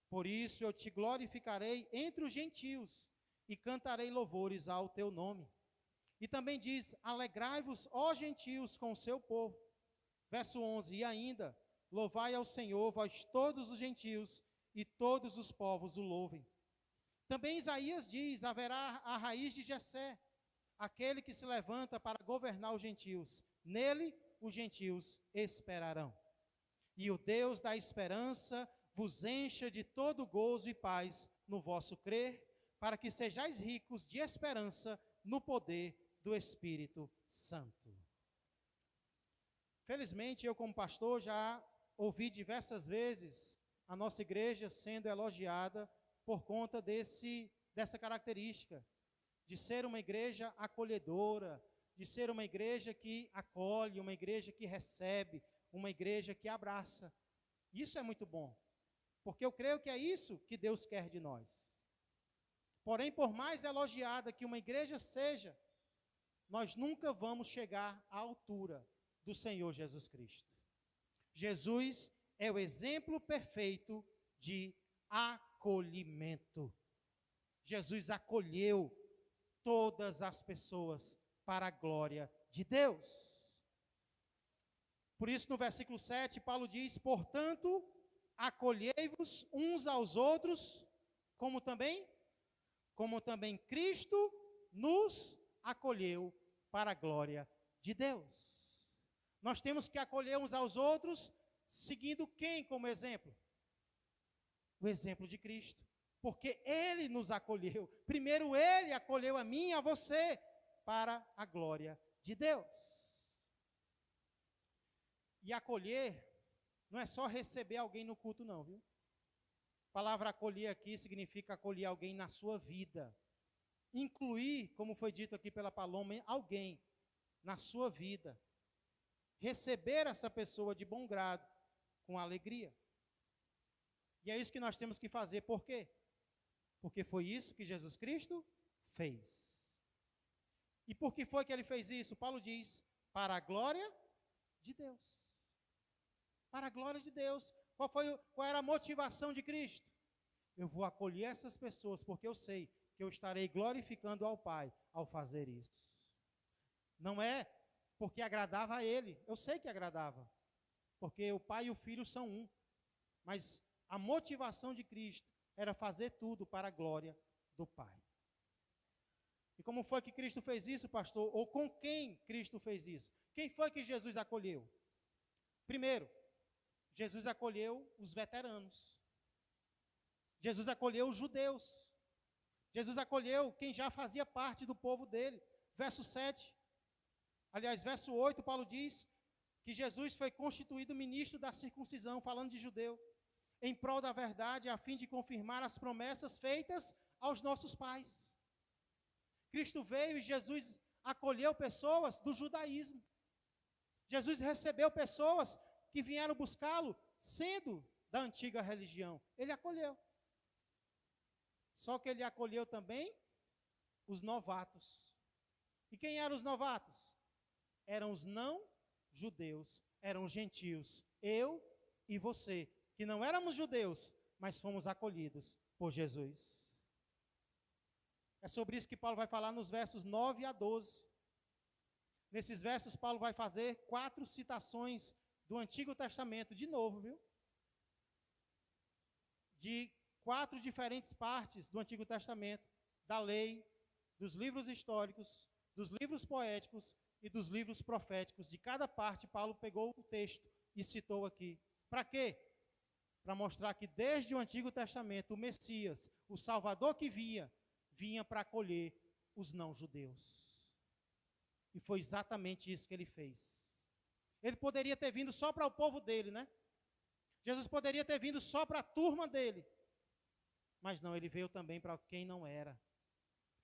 Por isso eu te glorificarei entre os gentios, e cantarei louvores ao teu nome. E também diz, alegrai-vos, ó gentios, com o seu povo. Verso 11, e ainda, louvai ao Senhor, vós todos os gentios, e todos os povos o louvem. Também Isaías diz, haverá a raiz de Jessé, aquele que se levanta para governar os gentios. Nele, os gentios esperarão. e o Deus da esperança vos encha de todo gozo e paz no vosso crer, para que sejais ricos de esperança no poder do Espírito Santo. Felizmente, eu como pastor já ouvi diversas vezes a nossa igreja sendo elogiada por conta dessa característica, de ser uma igreja acolhedora, de ser uma igreja que acolhe, uma igreja que recebe, uma igreja que abraça. Isso é muito bom, porque eu creio que é isso que Deus quer de nós. Porém, por mais elogiada que uma igreja seja, nós nunca vamos chegar à altura do Senhor Jesus Cristo. Jesus é o exemplo perfeito de acolhimento. Jesus acolheu todas as pessoas para a glória de Deus. Por isso, no versículo 7, Paulo diz: portanto, acolhei-vos uns aos outros, como também Cristo nos acolheu para a glória de Deus. Nós temos que acolher uns aos outros, seguindo quem como exemplo? O exemplo de Cristo. Porque Ele nos acolheu. Primeiro Ele acolheu a mim e a você para a glória de Deus. E acolher não é só receber alguém no culto não, viu? A palavra acolher aqui significa acolher alguém na sua vida. Incluir, como foi dito aqui pela Paloma, alguém na sua vida. Receber essa pessoa de bom grado, com alegria. E é isso que nós temos que fazer. Por quê? Porque foi isso que Jesus Cristo fez. E por que foi que ele fez isso? Paulo diz, para a glória de Deus. Para a glória de Deus. Qual era a motivação de Cristo? Eu vou acolher essas pessoas, porque eu sei que eu estarei glorificando ao Pai ao fazer isso. Não é porque agradava a Ele. Eu sei que agradava. Porque o Pai e o Filho são um. Mas a motivação de Cristo era fazer tudo para a glória do Pai. E como foi que Cristo fez isso, pastor? Ou com quem Cristo fez isso? Quem foi que Jesus acolheu? Primeiro, Jesus acolheu os veteranos. Jesus acolheu os judeus. Jesus acolheu quem já fazia parte do povo dele. Verso 7. Aliás, verso 8, Paulo diz que Jesus foi constituído ministro da circuncisão, falando de judeu, em prol da verdade, a fim de confirmar as promessas feitas aos nossos pais. Cristo veio e Jesus acolheu pessoas do judaísmo. Jesus recebeu pessoas que vieram buscá-lo sendo da antiga religião. Ele acolheu. Só que ele acolheu também os novatos. E quem eram os novatos? Eram os não-judeus, eram os gentios. Eu e você, que não éramos judeus, mas fomos acolhidos por Jesus. É sobre isso que Paulo vai falar nos versos 9 a 12. Nesses versos, Paulo vai fazer 4 citações do Antigo Testamento, de novo, viu? De 4 diferentes partes do Antigo Testamento, da lei, dos livros históricos, dos livros poéticos e dos livros proféticos. De cada parte, Paulo pegou o texto e citou aqui. Para quê? Para mostrar que desde o Antigo Testamento, o Messias, o Salvador que vinha para acolher os não-judeus. E foi exatamente isso que ele fez. Ele poderia ter vindo só para o povo dele, né? Jesus poderia ter vindo só para a turma dele. Mas não, ele veio também para quem não era.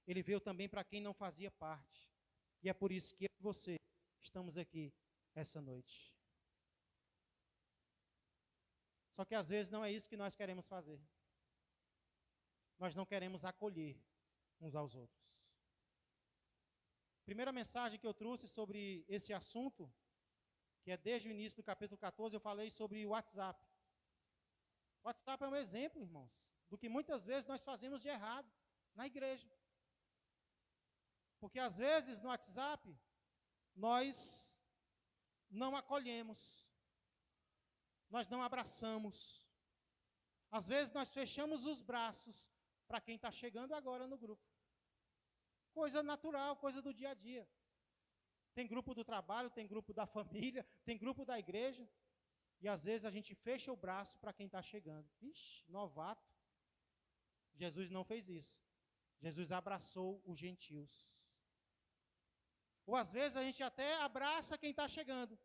Ele veio também para quem não fazia parte. E é por isso que eu e você estamos aqui essa noite. Só que às vezes não é isso que nós queremos fazer. Nós não queremos acolher uns aos outros. Primeira mensagem que eu trouxe sobre esse assunto, que é desde o início do capítulo 14, eu falei sobre o WhatsApp. O WhatsApp é um exemplo, irmãos, do que muitas vezes nós fazemos de errado na igreja. Porque às vezes no WhatsApp nós não acolhemos, nós não abraçamos. Às vezes nós fechamos os braços para quem está chegando agora no grupo. Coisa natural, coisa do dia a dia. Tem grupo do trabalho, tem grupo da família, tem grupo da igreja. E às vezes a gente fecha o braço para quem está chegando. Ixi, novato. Jesus não fez isso. Jesus abraçou os gentios. Ou às vezes a gente até abraça quem está chegando,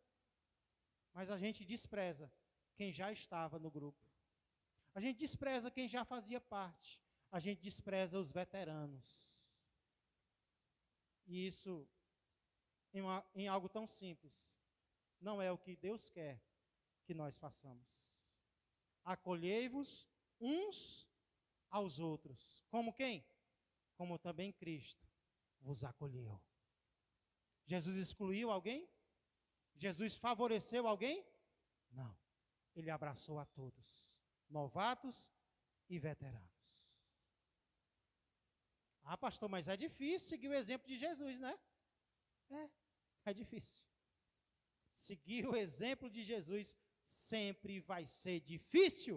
mas a gente despreza quem já estava no grupo. A gente despreza quem já fazia parte. A gente despreza os veteranos. E isso, em algo tão simples, não é o que Deus quer que nós façamos. Acolhei-vos uns aos outros. Como quem? Como também Cristo vos acolheu. Jesus excluiu alguém? Jesus favoreceu alguém? Não. Ele abraçou a todos, novatos e veteranos. Ah, pastor, mas é difícil seguir o exemplo de Jesus, né? É difícil. Seguir o exemplo de Jesus sempre vai ser difícil,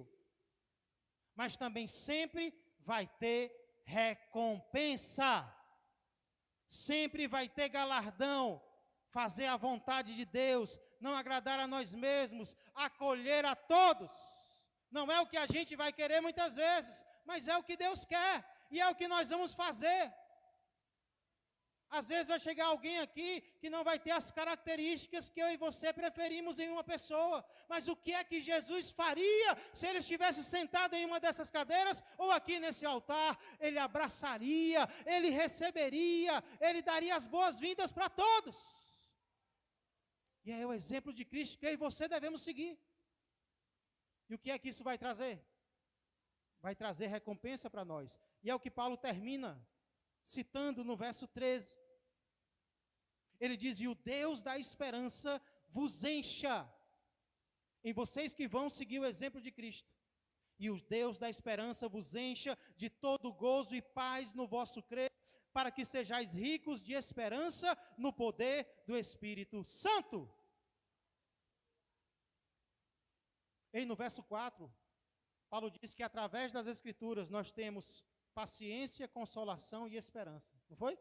mas também sempre vai ter recompensa. Sempre vai ter galardão. Fazer a vontade de Deus, não agradar a nós mesmos, acolher a todos. Não é o que a gente vai querer muitas vezes, mas é o que Deus quer, e é o que nós vamos fazer. Às vezes vai chegar alguém aqui que não vai ter as características que eu e você preferimos em uma pessoa, mas o que é que Jesus faria se ele estivesse sentado em uma dessas cadeiras ou aqui nesse altar? Ele abraçaria, ele receberia, ele daria as boas-vindas para todos. E é o exemplo de Cristo que eu e você devemos seguir. E o que é que isso vai trazer? Vai trazer recompensa para nós. E é o que Paulo termina citando no verso 13. Ele diz: e o Deus da esperança vos encha, em vocês que vão seguir o exemplo de Cristo. E o Deus da esperança vos encha de todo gozo e paz no vosso crer, para que sejais ricos de esperança no poder do Espírito Santo. E no verso 4, Paulo diz que através das Escrituras nós temos paciência, consolação e esperança. Não foi?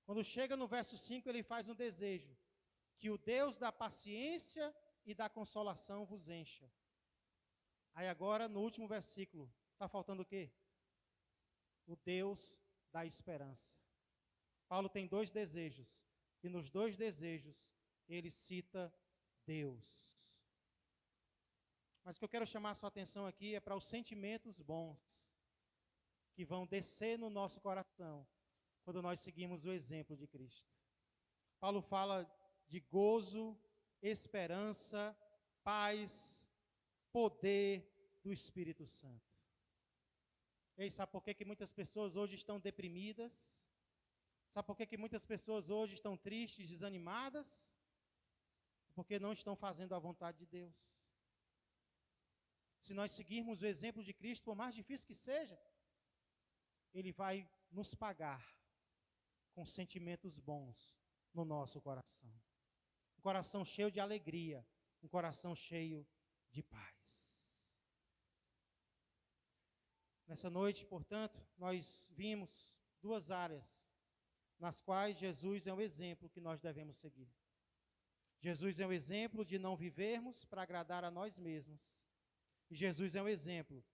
Quando chega no verso 5, ele faz um desejo: que o Deus da paciência e da consolação vos encha. Aí agora, no último versículo, está faltando o quê? O Deus da esperança. Paulo tem dois desejos, e nos dois desejos ele cita Deus. Mas o que eu quero chamar a sua atenção aqui é para os sentimentos bons que vão descer no nosso coração quando nós seguimos o exemplo de Cristo. Paulo fala de gozo, esperança, paz, poder do Espírito Santo. E sabe por que muitas pessoas hoje estão deprimidas? Sabe por que muitas pessoas hoje estão tristes, desanimadas? Porque não estão fazendo a vontade de Deus. Se nós seguirmos o exemplo de Cristo, por mais difícil que seja, Ele vai nos pagar com sentimentos bons no nosso coração. Um coração cheio de alegria, um coração cheio de paz. Nessa noite, portanto, nós vimos duas áreas nas quais Jesus é um exemplo que nós devemos seguir. Jesus é um exemplo de não vivermos para agradar a nós mesmos. E Jesus é um exemplo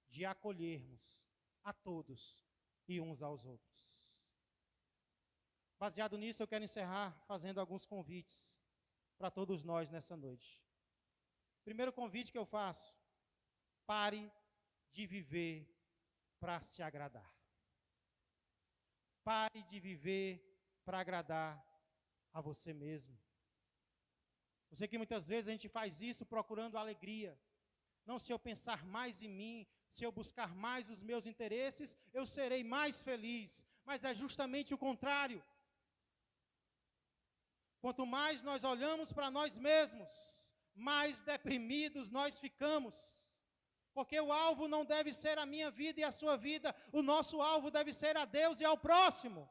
de acolhermos a todos e uns aos outros. Baseado nisso, eu quero encerrar fazendo alguns convites para todos nós nessa noite. Primeiro convite que eu faço: pare de viver para se agradar. Pare de viver para agradar a você mesmo. Eu sei que muitas vezes a gente faz isso procurando alegria. Não, se eu pensar mais em mim, se eu buscar mais os meus interesses, eu serei mais feliz. Mas é justamente o contrário. Quanto mais nós olhamos para nós mesmos, mais deprimidos nós ficamos. Porque o alvo não deve ser a minha vida e a sua vida. O nosso alvo deve ser a Deus e ao próximo.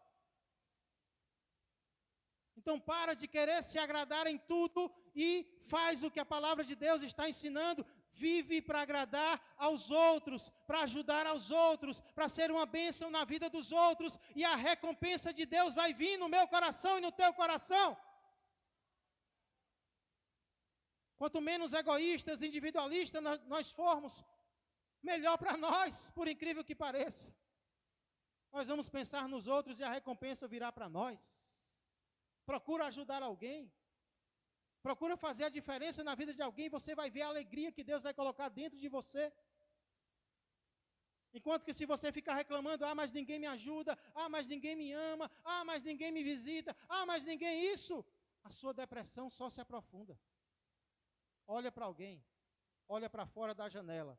Então para de querer se agradar em tudo e faz o que a palavra de Deus está ensinando. Vive para agradar aos outros, para ajudar aos outros, para ser uma bênção na vida dos outros. E a recompensa de Deus vai vir no meu coração e no teu coração. Quanto menos egoístas, individualistas nós formos, melhor para nós, por incrível que pareça. Nós vamos pensar nos outros e a recompensa virá para nós. Procura ajudar alguém. Procura fazer a diferença na vida de alguém, você vai ver a alegria que Deus vai colocar dentro de você. Enquanto que se você ficar reclamando, mas ninguém me ajuda, mas ninguém me ama, mas ninguém me visita, mas ninguém isso, a sua depressão só se aprofunda. Olha para alguém, olha para fora da janela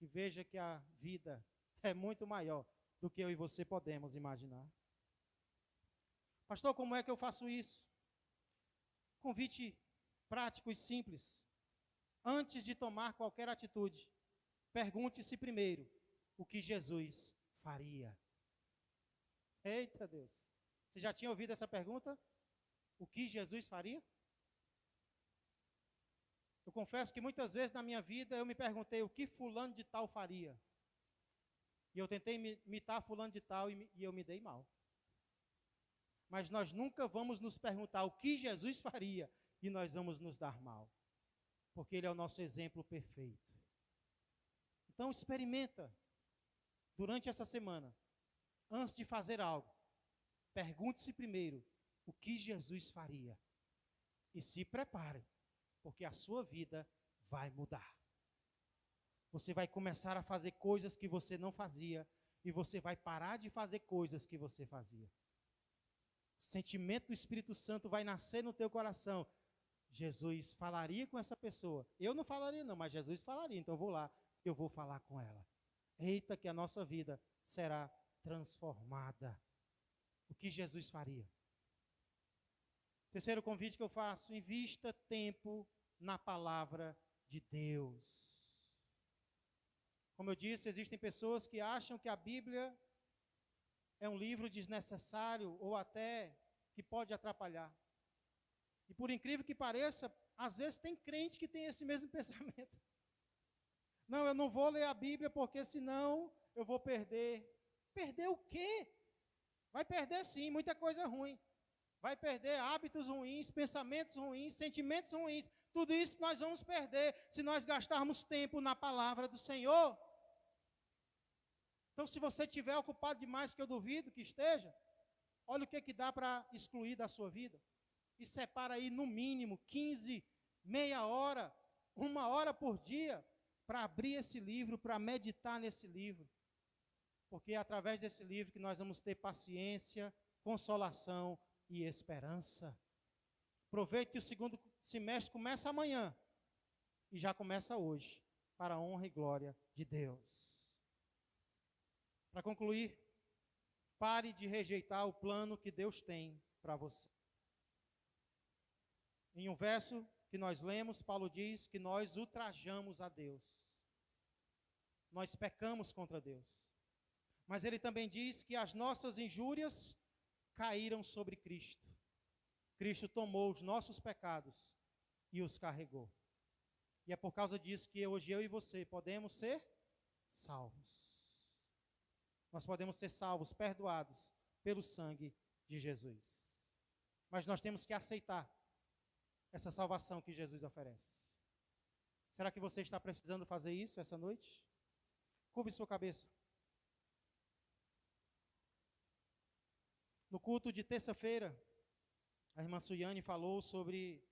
e veja que a vida é muito maior do que eu e você podemos imaginar. Pastor, como é que eu faço isso? Convite prático e simples. Antes de tomar qualquer atitude, pergunte-se primeiro o que Jesus faria. Eita Deus! Você já tinha ouvido essa pergunta? O que Jesus faria? Eu confesso que muitas vezes na minha vida eu me perguntei o que fulano de tal faria. E eu tentei imitar fulano de tal e eu me dei mal. Mas nós nunca vamos nos perguntar o que Jesus faria e nós vamos nos dar mal. Porque Ele é o nosso exemplo perfeito. Então experimenta durante essa semana, antes de fazer algo, pergunte-se primeiro o que Jesus faria. E se prepare, porque a sua vida vai mudar. Você vai começar a fazer coisas que você não fazia e você vai parar de fazer coisas que você fazia. O sentimento do Espírito Santo vai nascer no teu coração. Jesus falaria com essa pessoa. Eu não falaria não, mas Jesus falaria, então eu vou lá, eu vou falar com ela. Eita, que a nossa vida será transformada. O que Jesus faria? Terceiro convite que eu faço, invista tempo na palavra de Deus. Como eu disse, existem pessoas que acham que a Bíblia é um livro desnecessário ou até que pode atrapalhar. E por incrível que pareça, às vezes tem crente que tem esse mesmo pensamento. Não, eu não vou ler a Bíblia porque senão eu vou perder. Perder o quê? Vai perder sim, muita coisa ruim. Vai perder hábitos ruins, pensamentos ruins, sentimentos ruins. Tudo isso nós vamos perder se nós gastarmos tempo na palavra do Senhor. Então, se você estiver ocupado demais, que eu duvido que esteja, olha o que dá para excluir da sua vida. E separa aí no mínimo 15, meia hora, 1 hora por dia, para abrir esse livro, para meditar nesse livro. Porque é através desse livro que nós vamos ter paciência, consolação e esperança. Aproveite que o segundo semestre começa amanhã e já começa hoje, para a honra e glória de Deus. Para concluir, pare de rejeitar o plano que Deus tem para você. Em um verso que nós lemos, Paulo diz que nós ultrajamos a Deus. Nós pecamos contra Deus. Mas ele também diz que as nossas injúrias caíram sobre Cristo. Cristo tomou os nossos pecados e os carregou. E é por causa disso que hoje eu e você podemos ser salvos. Nós podemos ser salvos, perdoados pelo sangue de Jesus. Mas nós temos que aceitar essa salvação que Jesus oferece. Será que você está precisando fazer isso essa noite? Curve sua cabeça. No culto de terça-feira, a irmã Suiane falou sobre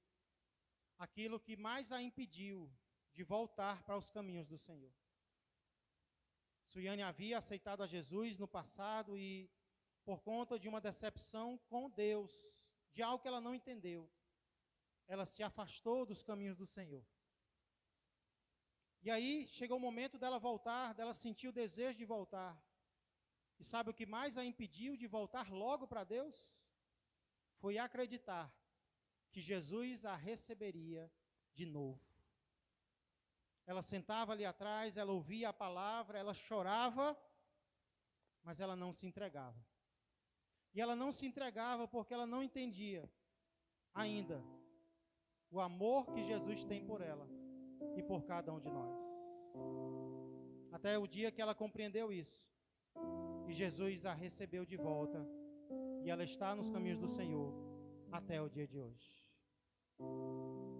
aquilo que mais a impediu de voltar para os caminhos do Senhor. Suiane havia aceitado a Jesus no passado e, por conta de uma decepção com Deus, de algo que ela não entendeu, ela se afastou dos caminhos do Senhor. E aí chegou o momento dela voltar, dela sentir o desejo de voltar. E sabe o que mais a impediu de voltar logo para Deus? Foi acreditar que Jesus a receberia de novo. Ela sentava ali atrás, ela ouvia a palavra, ela chorava, mas ela não se entregava. E ela não se entregava porque ela não entendia ainda o amor que Jesus tem por ela e por cada um de nós. Até o dia que ela compreendeu isso, e Jesus a recebeu de volta, e ela está nos caminhos do Senhor até o dia de hoje.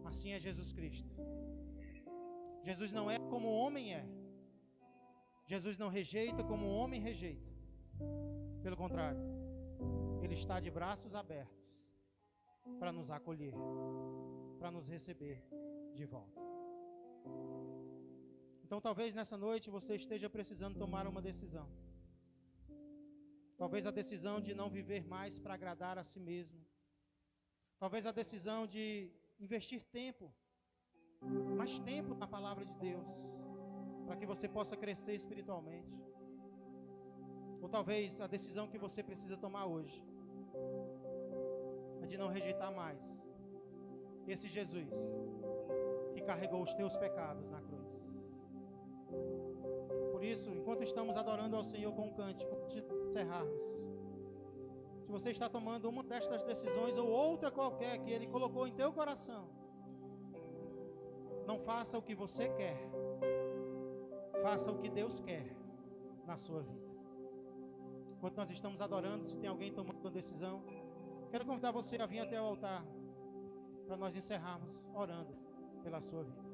Assim é Jesus Cristo. Jesus não é como o homem é. Jesus não rejeita como o homem rejeita. Pelo contrário, Ele está de braços abertos para nos acolher, para nos receber de volta. Então talvez nessa noite você esteja precisando tomar uma decisão. Talvez a decisão de não viver mais para agradar a si mesmo. Talvez a decisão de investir tempo, mais tempo na palavra de Deus, para que você possa crescer espiritualmente. Ou talvez a decisão que você precisa tomar hoje é de não rejeitar mais esse Jesus que carregou os teus pecados na cruz. Por isso, enquanto estamos adorando ao Senhor com um cântico, antes de encerrarmos, se você está tomando uma destas decisões ou outra qualquer que Ele colocou em teu coração, não faça o que você quer, faça o que Deus quer na sua vida. Enquanto nós estamos adorando, se tem alguém tomando uma decisão, quero convidar você a vir até o altar para nós encerrarmos orando pela sua vida.